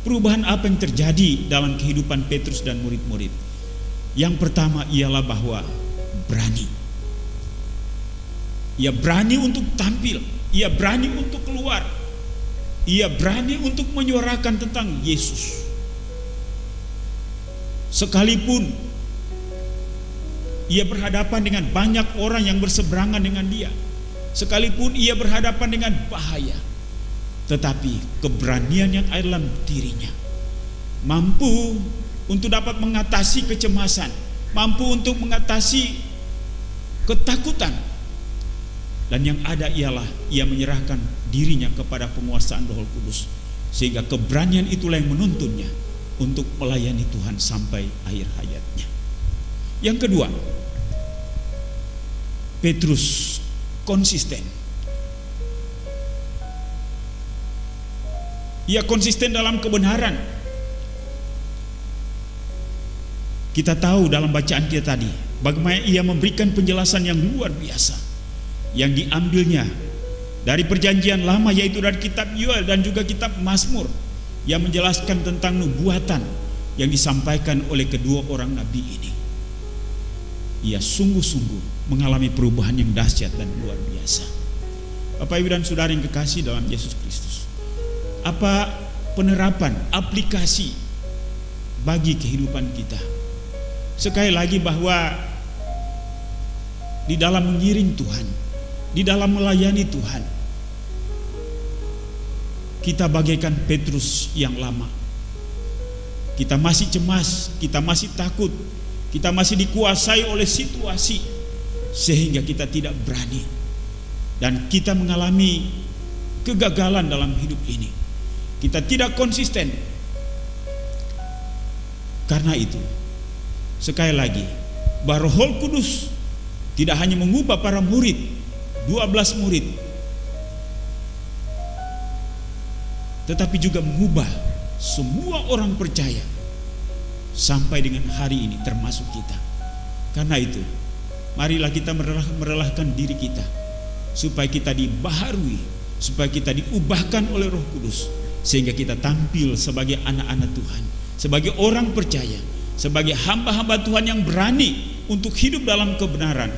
perubahan apa yang terjadi dalam kehidupan Petrus dan murid-murid? Yang pertama ialah bahwa berani. Ia berani untuk tampil, ia berani untuk keluar, ia berani untuk menyuarakan tentang Yesus. Sekalipun ia berhadapan dengan banyak orang yang berseberangan dengan dia, sekalipun ia berhadapan dengan bahaya, tetapi keberanian yang ada dalam dirinya mampu untuk dapat mengatasi kecemasan, mampu untuk mengatasi ketakutan. Dan yang ada ialah ia menyerahkan dirinya kepada penguasaan Roh Kudus, sehingga keberanian itulah yang menuntunnya untuk melayani Tuhan sampai akhir hayatnya. Yang kedua, Petrus konsisten. Ia konsisten dalam kebenaran. Kita tahu dalam bacaan kita tadi bagaimana ia memberikan penjelasan yang luar biasa yang diambilnya dari perjanjian lama, yaitu dari kitab Yoel dan juga kitab Mazmur, yang menjelaskan tentang nubuatan yang disampaikan oleh kedua orang nabi ini. Ia sungguh-sungguh mengalami perubahan yang dahsyat dan luar biasa. Bapak Ibu dan Saudara yang kekasih dalam Yesus Kristus, apa penerapan, aplikasi bagi kehidupan kita? Sekali lagi bahwa di dalam mengiring Tuhan, di dalam melayani Tuhan. Kita bagaikan Petrus yang lama. Kita masih cemas, kita masih takut, kita masih dikuasai oleh situasi sehingga kita tidak berani, dan kita mengalami kegagalan dalam hidup ini. Kita tidak konsisten. Karena itu, sekali lagi, bahwa Roh Kudus tidak hanya mengubah para murid, 12 murid, tetapi juga mengubah semua orang percaya sampai dengan hari ini, termasuk kita. Karena itu, marilah kita merelahkan diri kita supaya kita dibaharui, supaya kita diubahkan oleh Roh Kudus, sehingga kita tampil sebagai anak-anak Tuhan, sebagai orang percaya, sebagai hamba-hamba Tuhan yang berani untuk hidup dalam kebenaran,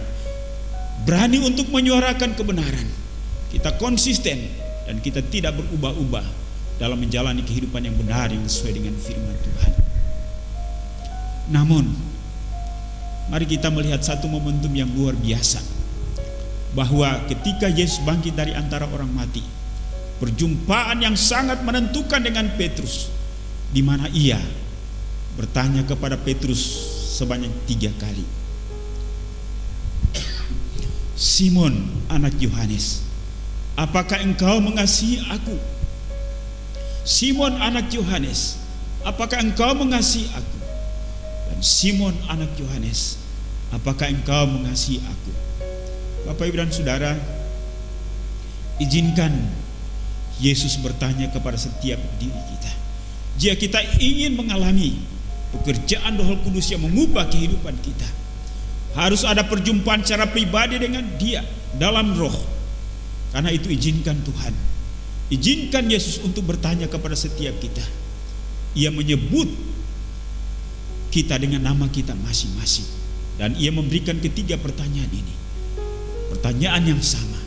berani untuk menyuarakan kebenaran. Kita konsisten dan kita tidak berubah-ubah dalam menjalani kehidupan yang benar yang sesuai dengan firman Tuhan. Namun, mari kita melihat satu momentum yang luar biasa, bahwa ketika Yesus bangkit dari antara orang mati, perjumpaan yang sangat menentukan dengan Petrus, di mana ia bertanya kepada Petrus sebanyak 3 kali. Simon anak Yohanes, apakah engkau mengasihi aku? Simon anak Yohanes, apakah engkau mengasihi aku? Dan Simon anak Yohanes, apakah engkau mengasihi aku? Bapak, Ibu dan Saudara, izinkan Yesus bertanya kepada setiap diri kita. Jika kita ingin mengalami pekerjaan Roh Kudus yang mengubah kehidupan kita, harus ada perjumpaan secara pribadi dengan Dia dalam roh. Karena itu izinkan Tuhan, izinkan Yesus untuk bertanya kepada setiap kita. Ia menyebut kita dengan nama kita masing-masing, dan Ia memberikan ketiga pertanyaan ini. Pertanyaan yang sama,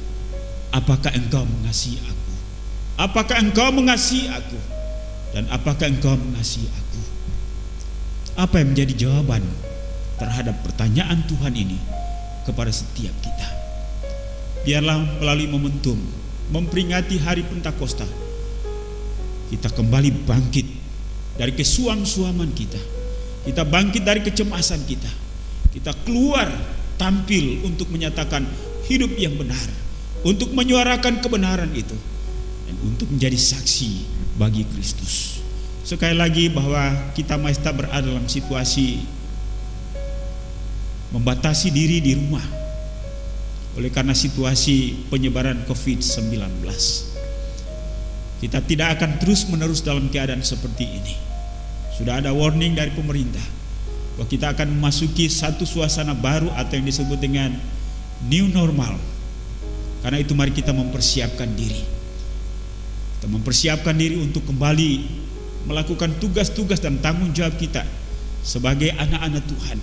apakah engkau mengasihi aku? Apakah engkau mengasihi aku? Dan apakah engkau mengasihi aku? Apa yang menjadi jawaban terhadap pertanyaan Tuhan ini kepada setiap kita? Biarlah melalui momentum memperingati hari Pentakosta, kita kembali bangkit dari kesuam-suaman kita. Kita bangkit dari kecemasan kita. Kita keluar tampil untuk menyatakan hidup yang benar, untuk menyuarakan kebenaran itu, dan untuk menjadi saksi bagi Kristus. Sekali lagi, bahwa kita masih tak berada dalam situasi membatasi diri di rumah oleh karena situasi penyebaran COVID-19. Kita tidak akan terus menerus dalam keadaan seperti ini. Sudah ada warning dari pemerintah bahwa kita akan memasuki satu suasana baru atau yang disebut dengan new normal. Karena itu mari kita mempersiapkan diri. Kita mempersiapkan diri untuk kembali melakukan tugas-tugas dan tanggung jawab kita sebagai anak-anak Tuhan,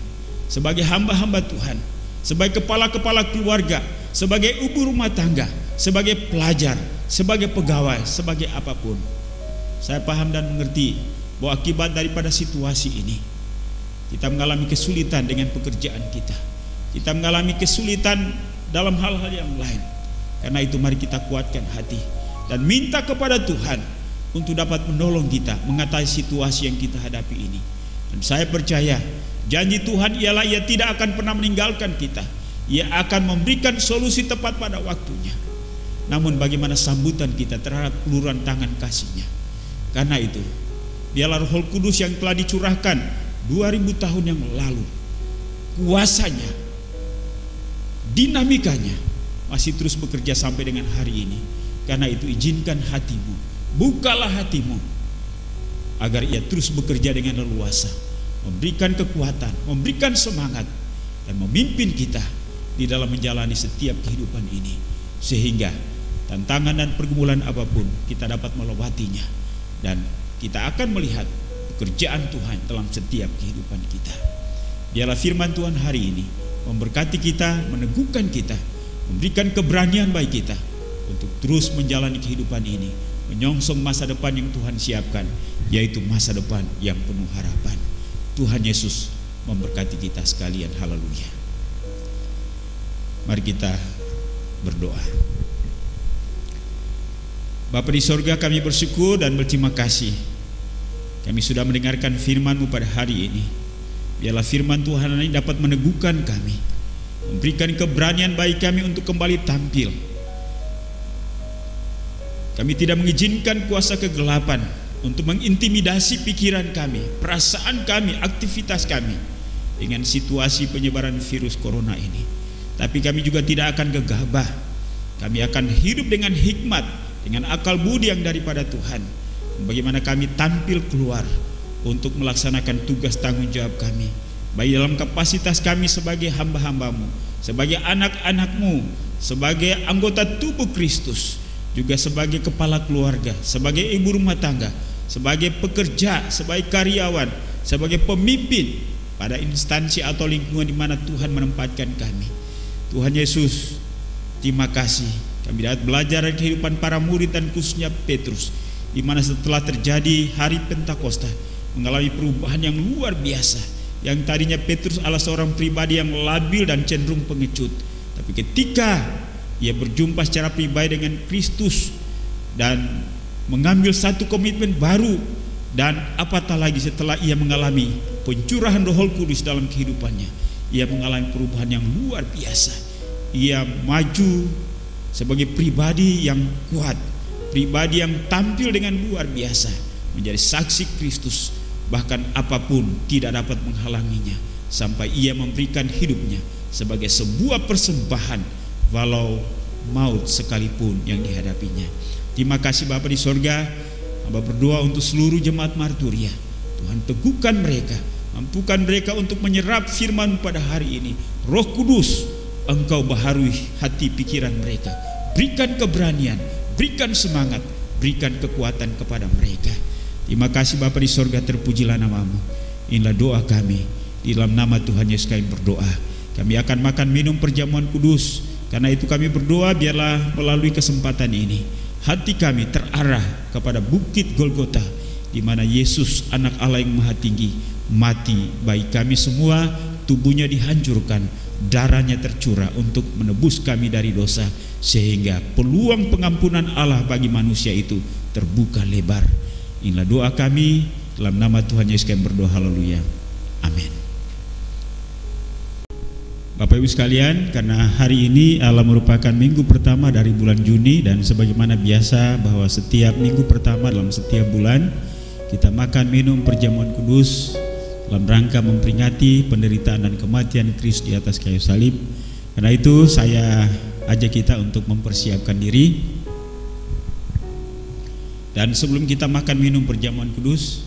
sebagai hamba-hamba Tuhan, sebagai kepala-kepala keluarga, sebagai ibu rumah tangga, sebagai pelajar, sebagai pegawai, sebagai apapun. Saya paham dan mengerti bahwa akibat daripada situasi ini, kita mengalami kesulitan dengan pekerjaan kita. Kita mengalami kesulitan dalam hal-hal yang lain. Karena itu mari kita kuatkan hati dan minta kepada Tuhan untuk dapat menolong kita mengatasi situasi yang kita hadapi ini. Dan saya percaya janji Tuhan ialah Ia tidak akan pernah meninggalkan kita. Ia akan memberikan solusi tepat pada waktunya. Namun bagaimana sambutan kita terhadap uluran tangan kasih-Nya? Karena itu, biarlah Roh Kudus yang telah dicurahkan 2000 tahun yang lalu, kuasanya, dinamikanya masih terus bekerja sampai dengan hari ini. Karena itu izinkan hatimu, bukalah hatimu, agar Ia terus bekerja dengan leluasa, memberikan kekuatan, memberikan semangat, dan memimpin kita di dalam menjalani setiap kehidupan ini, sehingga tantangan dan pergumulan apapun kita dapat melewatinya, dan kita akan melihat pekerjaan Tuhan dalam setiap kehidupan kita. Biarlah firman Tuhan hari ini memberkati kita, meneguhkan kita, memberikan keberanian bagi kita untuk terus menjalani kehidupan ini, menyongsong masa depan yang Tuhan siapkan, yaitu masa depan yang penuh harapan. Tuhan Yesus memberkati kita sekalian. Haleluya. Mari kita berdoa. Bapa di sorga, kami bersyukur dan berterima kasih. Kami sudah mendengarkan firman-Mu pada hari ini. Biarlah firman Tuhan ini dapat meneguhkan kami, memberikan keberanian bagi kami untuk kembali tampil. Kami tidak mengizinkan kuasa kegelapan untuk mengintimidasi pikiran kami, perasaan kami, aktivitas kami dengan situasi penyebaran virus corona ini. Tapi kami juga tidak akan gegabah. Kami akan hidup dengan hikmat, dengan akal budi yang daripada Tuhan. Bagaimana kami tampil keluar untuk melaksanakan tugas tanggung jawab kami, baik dalam kapasitas kami sebagai hamba-hamba-Mu, sebagai anak-anak-Mu, sebagai anggota tubuh Kristus, juga sebagai kepala keluarga, sebagai ibu rumah tangga, sebagai pekerja, sebagai karyawan, sebagai pemimpin pada instansi atau lingkungan di mana Tuhan menempatkan kami. Tuhan Yesus, terima kasih. Kami dapat belajar dari kehidupan para murid dan khususnya Petrus, di mana setelah terjadi hari Pentakosta mengalami perubahan yang luar biasa. Yang tadinya Petrus adalah seorang pribadi yang labil dan cenderung pengecut, tapi ketika ia berjumpa secara pribadi dengan Kristus dan mengambil satu komitmen baru, dan apatah lagi setelah ia mengalami pencurahan Roh Kudus dalam kehidupannya, ia mengalami perubahan yang luar biasa. Ia maju sebagai pribadi yang kuat, pribadi yang tampil dengan luar biasa, menjadi saksi Kristus. Bahkan apapun tidak dapat menghalanginya, sampai ia memberikan hidupnya sebagai sebuah persembahan, walau maut sekalipun yang dihadapinya. Terima kasih Bapa di sorga. Hamba berdoa untuk seluruh jemaat Marturia. Tuhan teguhkan mereka, mampukan mereka untuk menyerap firman pada hari ini. Roh Kudus, Engkau baharui hati pikiran mereka. Berikan keberanian, berikan semangat, berikan kekuatan kepada mereka. Terima kasih Bapa di sorga, terpujilah nama-Mu. Inilah doa kami, di dalam nama Tuhan Yesus kami berdoa. Kami akan makan minum perjamuan kudus. Karena itu kami berdoa, biarlah melalui kesempatan ini hati kami terarah kepada bukit Golgota, di mana Yesus anak Allah yang maha tinggi mati bagi kami semua. Tubuhnya dihancurkan, darahnya tercurah untuk menebus kami dari dosa, sehingga peluang pengampunan Allah bagi manusia itu terbuka lebar. Inilah doa kami, dalam nama Tuhan Yesus kami berdoa, haleluya, amin. Bapak Ibu sekalian, karena hari ini adalah merupakan minggu pertama dari bulan Juni, dan sebagaimana biasa bahwa setiap minggu pertama dalam setiap bulan kita makan minum perjamuan kudus dalam rangka memperingati penderitaan dan kematian Kristus di atas kayu salib. Karena itu saya ajak kita untuk mempersiapkan diri. Dan sebelum kita makan minum perjamuan kudus,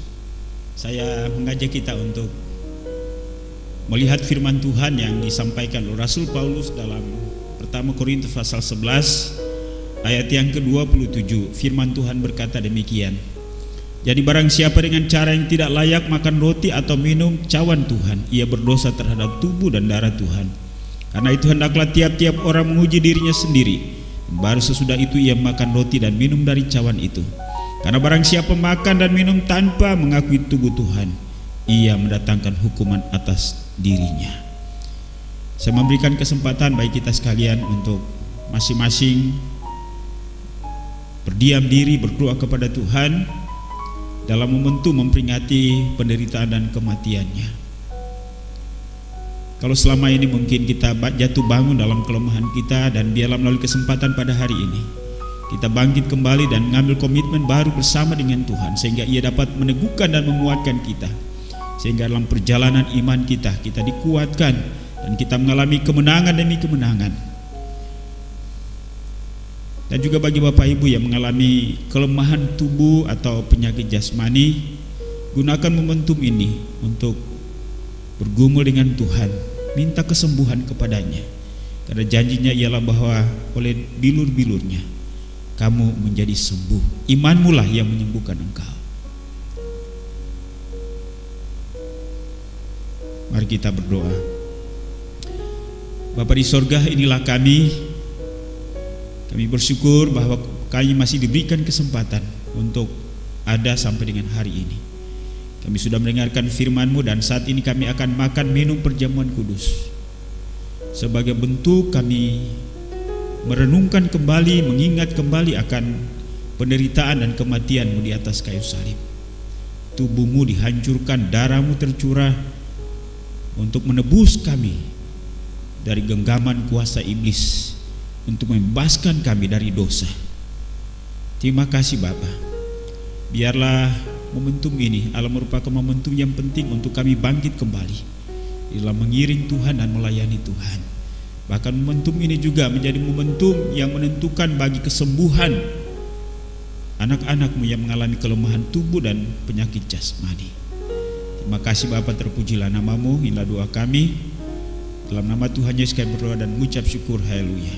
saya mengajak kita untuk melihat firman Tuhan yang disampaikan oleh Rasul Paulus dalam 1 Korintus pasal 11 ayat yang ke-27. Firman Tuhan berkata demikian: jadi barang siapa dengan cara yang tidak layak makan roti atau minum cawan Tuhan, ia berdosa terhadap tubuh dan darah Tuhan. Karena itu hendaklah tiap-tiap orang menguji dirinya sendiri, baru sesudah itu ia makan roti dan minum dari cawan itu. Karena barang siapa makan dan minum tanpa mengakui tubuh Tuhan, ia mendatangkan hukuman atas dirinya. Saya memberikan kesempatan bagi kita sekalian untuk masing-masing berdiam diri, berdoa kepada Tuhan dalam momentum memperingati penderitaan dan kematiannya. Kalau selama ini mungkin kita jatuh bangun dalam kelemahan kita, dan biarlah melalui kesempatan pada hari ini kita bangkit kembali dan mengambil komitmen baru bersama dengan Tuhan, sehingga ia dapat meneguhkan dan menguatkan kita, sehingga dalam perjalanan iman kita dikuatkan dan kita mengalami kemenangan demi kemenangan. Dan juga bagi Bapak Ibu yang mengalami kelemahan tubuh atau penyakit jasmani, gunakan momentum ini untuk bergumul dengan Tuhan, minta kesembuhan kepadanya, karena janjinya ialah bahwa oleh bilur-bilurnya kamu menjadi sembuh. Imanmu lah yang menyembuhkan engkau. Mari kita berdoa. Bapa di sorga, inilah kami bersyukur bahwa kami masih diberikan kesempatan untuk ada sampai dengan hari ini. Kami sudah mendengarkan firman-Mu, dan saat ini kami akan makan minum perjamuan kudus. sebagai bentuk kami merenungkan kembali, mengingat kembali akan penderitaan dan kematian-Mu di atas kayu salib. Tubuh-Mu dihancurkan, darah-Mu tercurah untuk menebus kami dari genggaman kuasa iblis, untuk membebaskan kami dari dosa. Terima kasih Bapa. Biarlah momentum ini adalah merupakan momentum yang penting untuk kami bangkit kembali dalam mengiring Tuhan dan melayani Tuhan. Bahkan momentum ini juga menjadi momentum yang menentukan bagi kesembuhan anak-anak-Mu yang mengalami kelemahan tubuh dan penyakit jasmani. Terima kasih Bapa, terpujilah nama-Mu. Inilah doa kami dalam nama Tuhan Yesus kami berdoa dan mengucap syukur. Haleluya.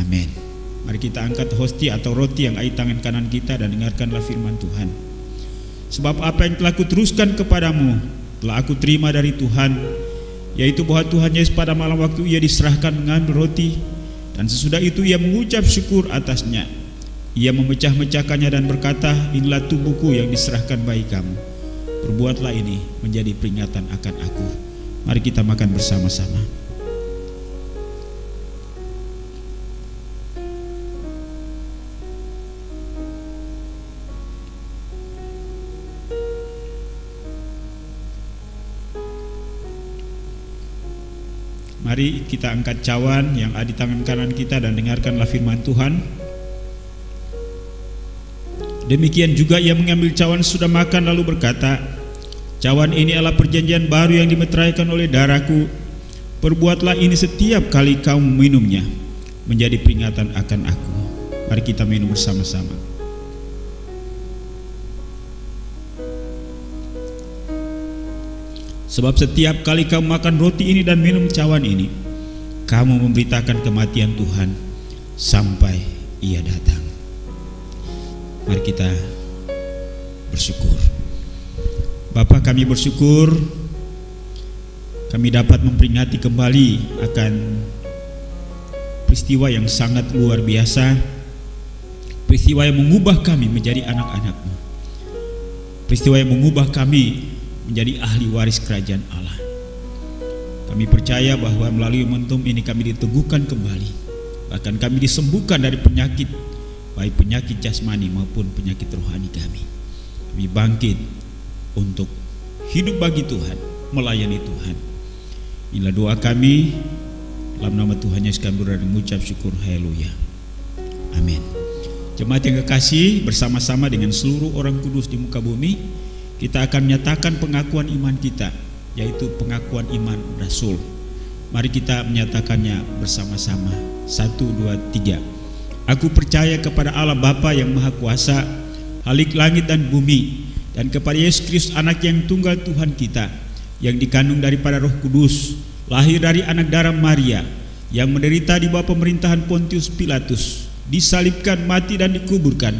Amin. Mari kita angkat hosti atau roti yang ada di tangan kanan kita dan dengarkanlah firman Tuhan. Sebab apa yang telah kuteruskan kepadamu telah aku terima dari Tuhan, yaitu bahwa Tuhan Yesus pada malam waktu ia diserahkan mengambil roti, dan sesudah itu ia mengucap syukur atasnya. Ia memecah-mecahkannya dan berkata, inilah tubuhku yang diserahkan bagi kamu. Perbuatlah ini menjadi peringatan akan aku. Mari kita makan bersama-sama. Mari kita angkat cawan yang ada di tangan kanan kita dan dengarkanlah firman Tuhan. Demikian juga ia mengambil cawan sudah makan lalu berkata, cawan ini adalah perjanjian baru yang dimeteraikan oleh darahku. Perbuatlah ini setiap kali kamu minumnya menjadi peringatan akan aku. Mari kita minum bersama-sama. Sebab setiap kali kamu makan roti ini dan minum cawan ini, kamu memberitakan kematian Tuhan sampai ia datang. Mari kita bersyukur. Bapa, kami bersyukur kami dapat memperingati kembali akan peristiwa yang sangat luar biasa, peristiwa yang mengubah kami menjadi anak-anak-Mu, peristiwa yang mengubah kami menjadi ahli waris kerajaan Allah. Kami percaya bahwa melalui momentum ini kami diteguhkan kembali, bahkan kami disembuhkan dari penyakit, baik penyakit jasmani maupun penyakit rohani kami. Kami bangkit untuk hidup bagi Tuhan, melayani Tuhan. Inilah doa kami dalam nama Tuhan Yesus kami berdoa dan mengucap syukur. Haleluya. Amin. Jemaat yang kekasih, bersama-sama dengan seluruh orang kudus di muka bumi, kita akan menyatakan pengakuan iman kita, yaitu pengakuan iman Rasul. Mari kita menyatakannya bersama-sama. 1, 2, 3. Aku percaya kepada Allah Bapa yang Maha Kuasa, Khalik langit dan bumi, dan kepada Yesus Kristus anak yang tunggal Tuhan kita, yang dikandung daripada Roh Kudus, lahir dari anak darah Maria, yang menderita di bawah pemerintahan Pontius Pilatus, disalibkan, mati dan dikuburkan,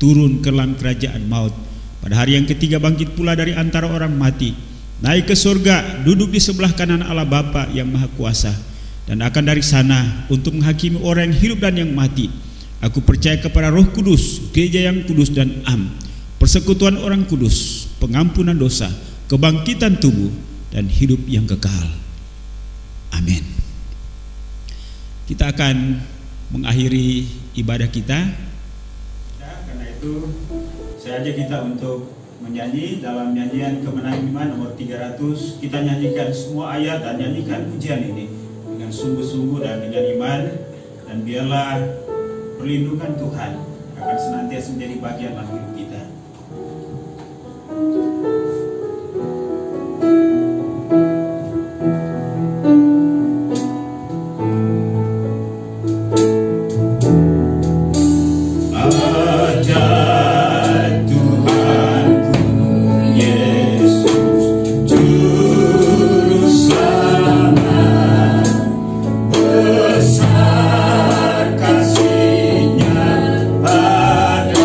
turun ke dalam kerajaan maut. Pada hari yang ketiga bangkit pula dari antara orang mati, naik ke surga, duduk di sebelah kanan Allah Bapa yang Maha Kuasa, dan akan dari sana untuk menghakimi orang yang hidup dan yang mati. Aku percaya kepada Roh Kudus, gereja yang kudus dan am, persekutuan orang kudus, pengampunan dosa, kebangkitan tubuh, dan hidup yang kekal. Amin. Kita akan mengakhiri ibadah kita. Karena itu saya ajak kita untuk menyanyi dalam nyanyian Kemenangan Iman nomor 300. Kita nyanyikan semua ayat dan nyanyikan pujian ini dengan sungguh-sungguh dan dengan iman, dan biarlah perlindungan Tuhan akan senantiasa menjadi bagian dalam hidup kita. Kasihnya padaku.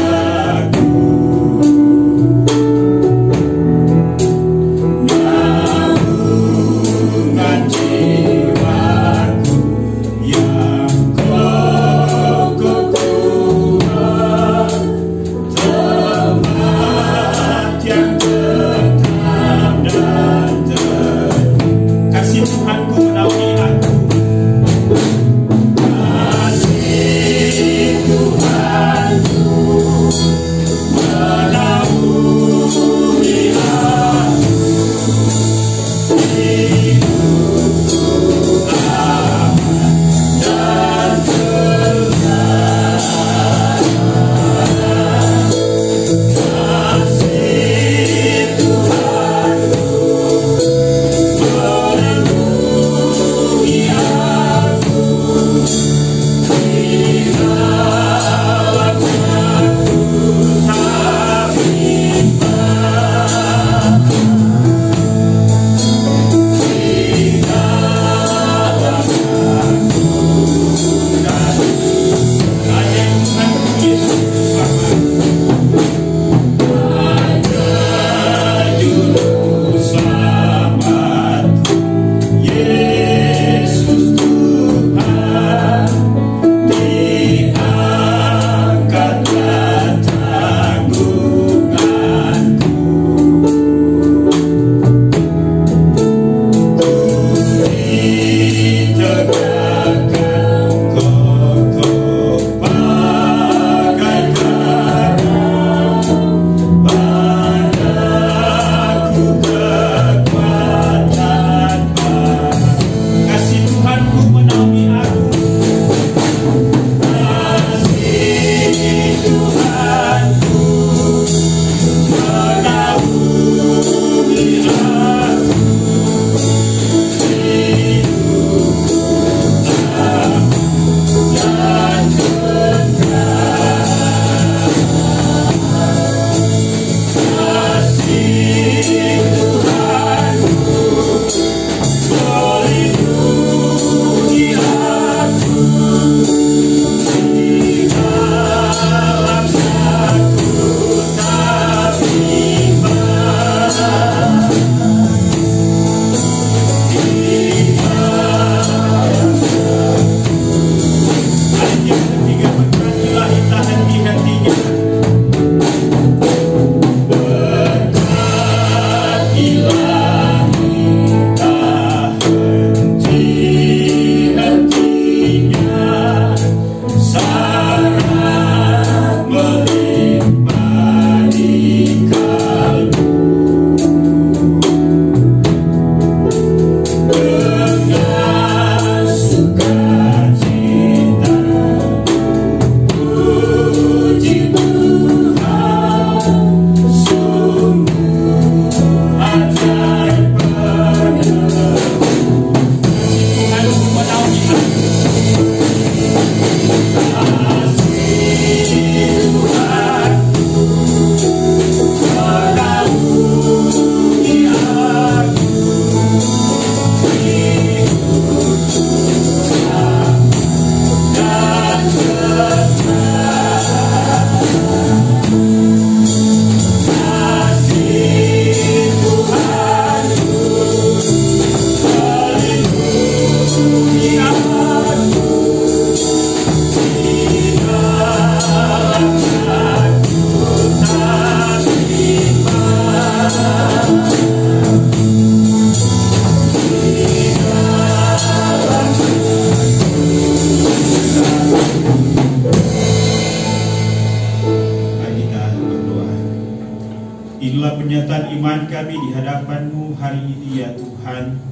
Inilah pernyataan iman kami di hadapan-Mu hari ini ya Tuhan,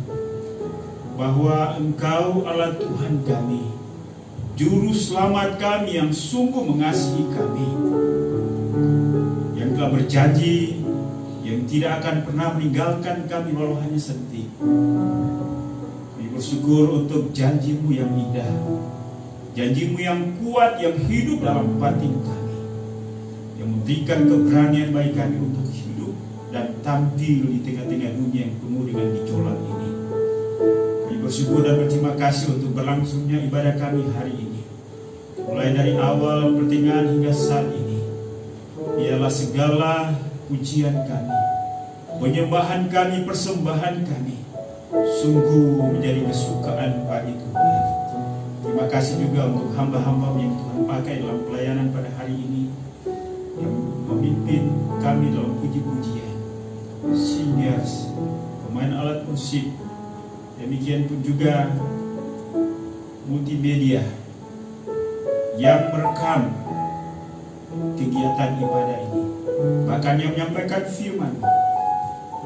bahwa Engkau Allah Tuhan kami, Juru Selamat kami yang sungguh mengasihi kami, yang telah berjanji, yang tidak akan pernah meninggalkan kami walau hanya sedetik. Kami bersyukur untuk janji-Mu yang indah, janji-Mu yang kuat, yang hidup dalam batin kami, yang memberikan keberanian bagi kami untuk hidup dan tampil di tengah-tengah dunia yang penuh dengan gejolak ini. Kami bersyukur dan berterima kasih untuk berlangsungnya ibadah kami hari ini, mulai dari awal, pertengahan hingga saat ini. Biarlah segala pujian kami, penyembahan kami, persembahan kami sungguh menjadi kesukaan bagi Tuhan. Terima kasih juga untuk hamba-hamba yang Tuhan pakai dalam pelayanan pada hari ini, yang memimpin kami dalam puji-pujian, singers, pemain alat musik, demikian pun juga multimedia yang merekam kegiatan ibadah ini, bahkan yang menyampaikan firman.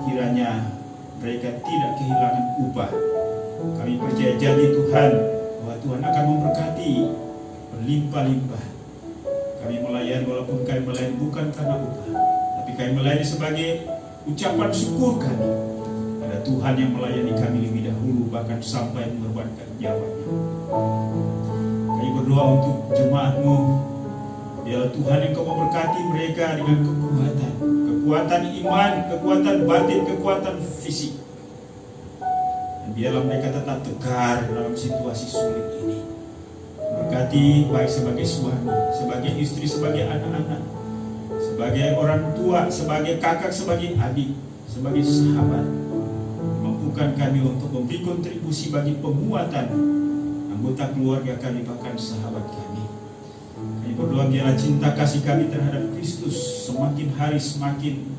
Kiranya mereka tidak kehilangan upah. Kami percaya janji Tuhan bahwa Tuhan akan memberkati berlimpah-limpah. Kami melayani walaupun kami melayani bukan karena upah, tapi kami melayani sebagai ucapan syukur kami pada Tuhan yang melayani kami lebih dahulu, bahkan sampai mengorbankan nyawanya. Kami berdoa untuk jemaat-Mu. Biarlah Tuhan yang Kau memberkati mereka dengan kekuatan iman, kekuatan batin, kekuatan fisik. Dan biarlah mereka tetap tegar dalam situasi sulit ini. Berkati baik sebagai suami, sebagai istri, sebagai anak-anak, sebagai orang tua, sebagai kakak, sebagai adik, sebagai sahabat. Mampukan kami untuk memberi kontribusi bagi penguatan anggota keluarga kami, bahkan sahabat kami. Kami berdoa biarlah cinta kasih kami terhadap Kristus semakin hari semakin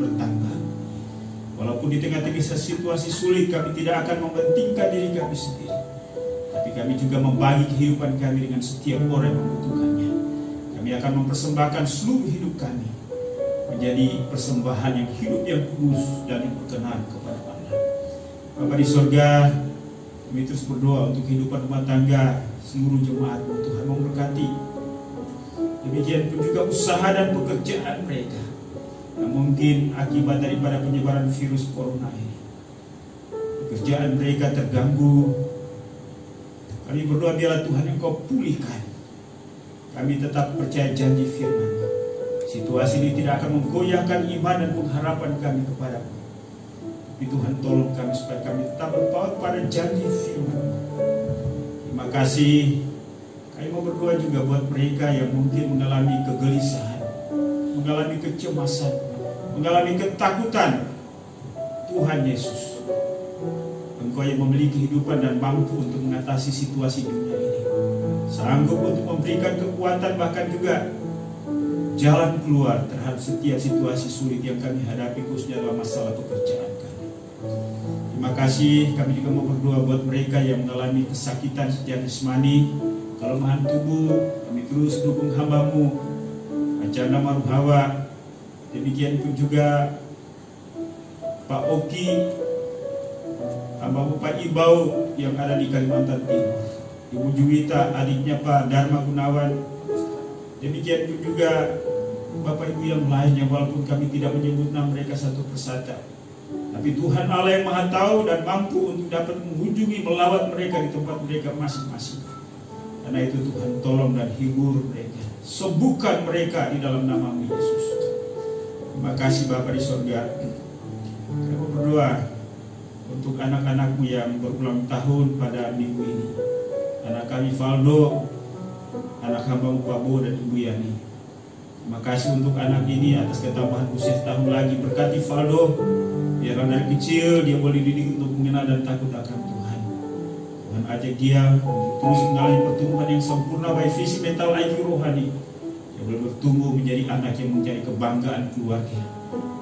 bertambah. Walaupun di tengah-tengah situasi sulit, kami tidak akan mementingkan diri kami sendiri, tapi kami juga membagi kehidupan kami dengan setiap orang yang membutuhkannya. Kami akan mempersembahkan seluruh hidup kami menjadi persembahan yang hidup, yang kudus dan yang berkenan kepada Allah. Bapa di sorga, kami terus berdoa untuk kehidupan rumah tangga seluruh jemaat-Mu. Tuhan memberkati. Demikian pun juga usaha dan pekerjaan mereka yang mungkin akibat daripada penyebaran virus corona ini, pekerjaan mereka terganggu. Kami berdoa biarlah Tuhan yang Kau pulihkan. Kami tetap percaya janji firman. Situasi ini tidak akan menggoyahkan iman dan pengharapan kami kepada-Mu. Tapi Tuhan tolong kami supaya kami tetap berpaut pada janji firman. Terima kasih. Kami mau berdoa juga buat mereka yang mungkin mengalami kegelisahan, mengalami kecemasan, mengalami ketakutan. Tuhan Yesus, Engkau yang memiliki kehidupan dan mampu untuk mengatasi situasi dunia ini, sanggup untuk memberikan kekuatan, bahkan juga jalan keluar terhadap setiap situasi sulit yang kami hadapi, khususnya dalam masalah pekerjaan kami. Terima kasih. Kami juga mau berdoa buat mereka yang mengalami kesakitan setiap jasmani, kelemahan tubuh. Kami terus dukung hamba-Mu Acana Maruhawa, demikian pun juga Pak Oki, hamba-Mu Pak Ibau yang ada di Kalimantan Timur, Ibu Juwita, adiknya Pak Dharma Gunawan, demikian pun juga Bapak Ibu yang lainnya, walaupun kami tidak menyebut nama mereka satu persatu, tapi Tuhan Allah yang Maha Tahu dan mampu untuk dapat mengunjungi, melawat mereka di tempat mereka masing-masing. Karena itu Tuhan tolong dan hibur mereka, sembuhkan mereka di dalam nama-Mu Yesus. Terima kasih Bapa di sorga. Kami berdoa untuk anak-anak-Mu yang berulang tahun pada minggu ini. Anak kami Valdo, anak hamba-Mu Pak Bo dan Ibu Yani. Terima kasih untuk anak ini atas ketambahan usia setahun lagi. Berkati Valdo, biar dari kecil dia boleh dididik untuk mengenal dan takut akan Tuhan. Tuhan ajak dia terus mengalami pertumbuhan yang sempurna baik fisik, mental, IQ, rohani. Dia boleh bertumbuh menjadi anak yang mencari kebanggaan keluarga.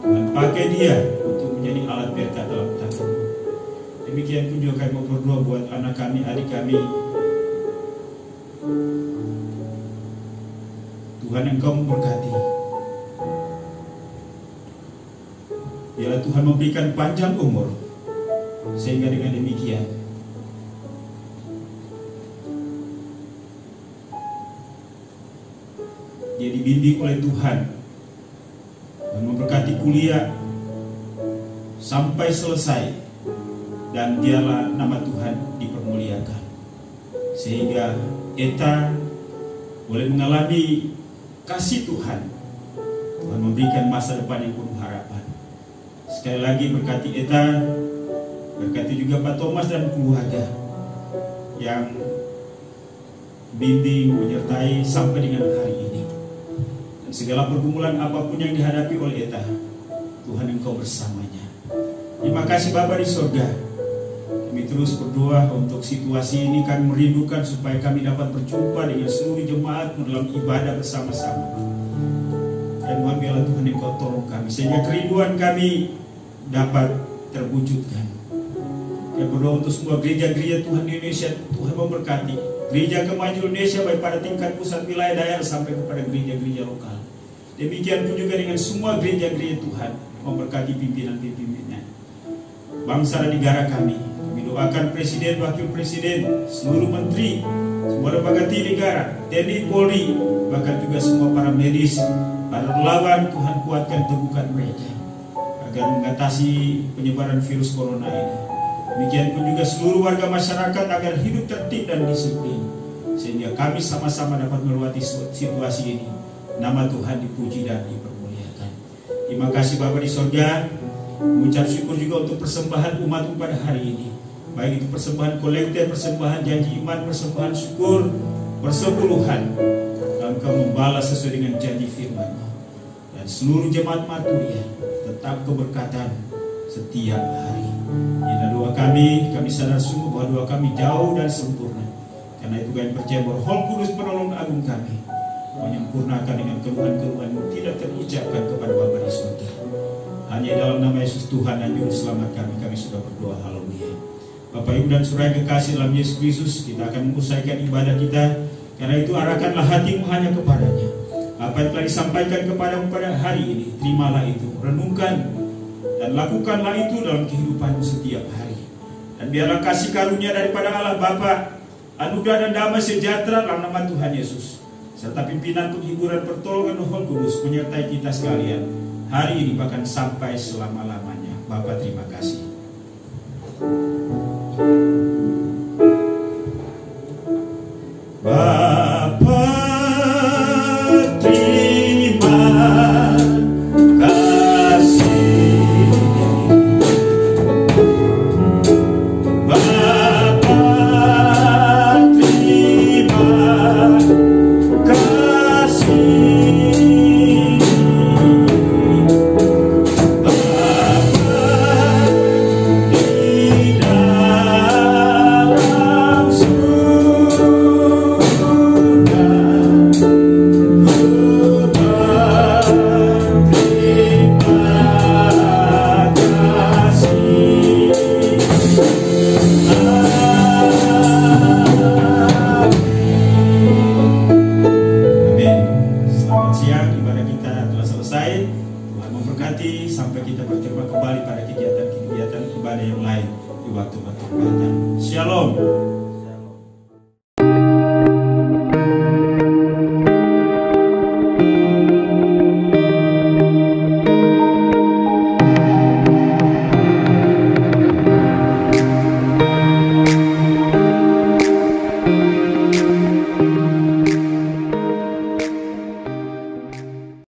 Tuhan pakai dia untuk menjadi alat berkat dalam tangan-Mu. Demikian pun juga kami mau berdoa buat anak kami, adik kami. Tuhan Engkau memberkati. Biarlah Tuhan memberikan panjang umur, sehingga dengan demikian dia dibimbing oleh Tuhan dan memberkati kuliah sampai selesai, dan biarlah nama Tuhan dipermuliakan, sehingga Eta boleh mengalami kasih Tuhan. Tuhan memberikan masa depan yang penuh harapan. Sekali lagi berkati Eta, berkati juga Pak Thomas dan keluarga yang bimbing menyertai sampai dengan hari ini. Dan segala pergumulan apapun yang dihadapi oleh Eta, Tuhan Engkau bersamanya. Terima kasih Bapa di surga. Kami terus berdoa untuk situasi ini. Kami merindukan supaya kami dapat berjumpa dengan seluruh jemaat dalam ibadah bersama-sama. Dan Tuhan, biarlah Tuhan Engkau tolong kami, sehingga kerinduan kami dapat terwujudkan. Kami berdoa untuk semua gereja-gereja Tuhan di Indonesia. Tuhan memberkati Gereja Kemajuan Indonesia, baik pada tingkat pusat, wilayah, daerah, sampai kepada gereja-gereja lokal. Demikian pun juga dengan semua gereja-gereja Tuhan, memberkati pimpinan-pimpinannya, bangsa dan negara kami. Kami doakan Presiden, Wakil Presiden, seluruh menteri, semua lembaga tinggi negara, TNI, Polri, bahkan juga semua para medis, para relawan. Tuhan kuatkan, teguhkan mereka agar mengatasi penyebaran virus corona ini. Demikian pun juga seluruh warga masyarakat agar hidup tertib dan disiplin, sehingga kami sama-sama dapat melewati situasi ini. Nama Tuhan dipuji dan dipermuliakan. Terima kasih Bapa di surga. Mengucap syukur juga untuk persembahan umat pada hari ini, baik itu persembahan kolektif, persembahan janji iman, persembahan syukur, persepuluhan. Dan Engkau membalas sesuai dengan janji firman-Mu. Dan seluruh jemaat Maturia tetap keberkatan setiap hari. Inilah doa kami sadar sungguh bahwa doa kami jauh dan sempurna. Karena itu kami percaya bahwa Roh Kudus penolong agung kami menyempurnakan dengan keluhan-keluhan yang tidak terucapkan kepada Bapa di surga. Hanya dalam nama Yesus Tuhan dan Juru Selamat kami sudah berdoa. Haleluya. Bapak Ibu dan Saudara yang kekasih dalam Yesus Kristus, kita akan menyelesaikan ibadah kita. Karena itu arahkanlah hatimu hanya kepadanya. Apa yang telah disampaikan kepadamu pada hari ini, terimalah itu, renungkan dan lakukanlah itu dalam kehidupanmu setiap hari. Dan biarlah kasih karunia daripada Allah Bapa, anugerah dan damai sejahtera dalam nama Tuhan Yesus, serta pimpinan penghiburan pertolongan Roh Kudus menyertai kita sekalian hari ini bahkan sampai selama-lamanya. Bapa, terima kasih. Bapa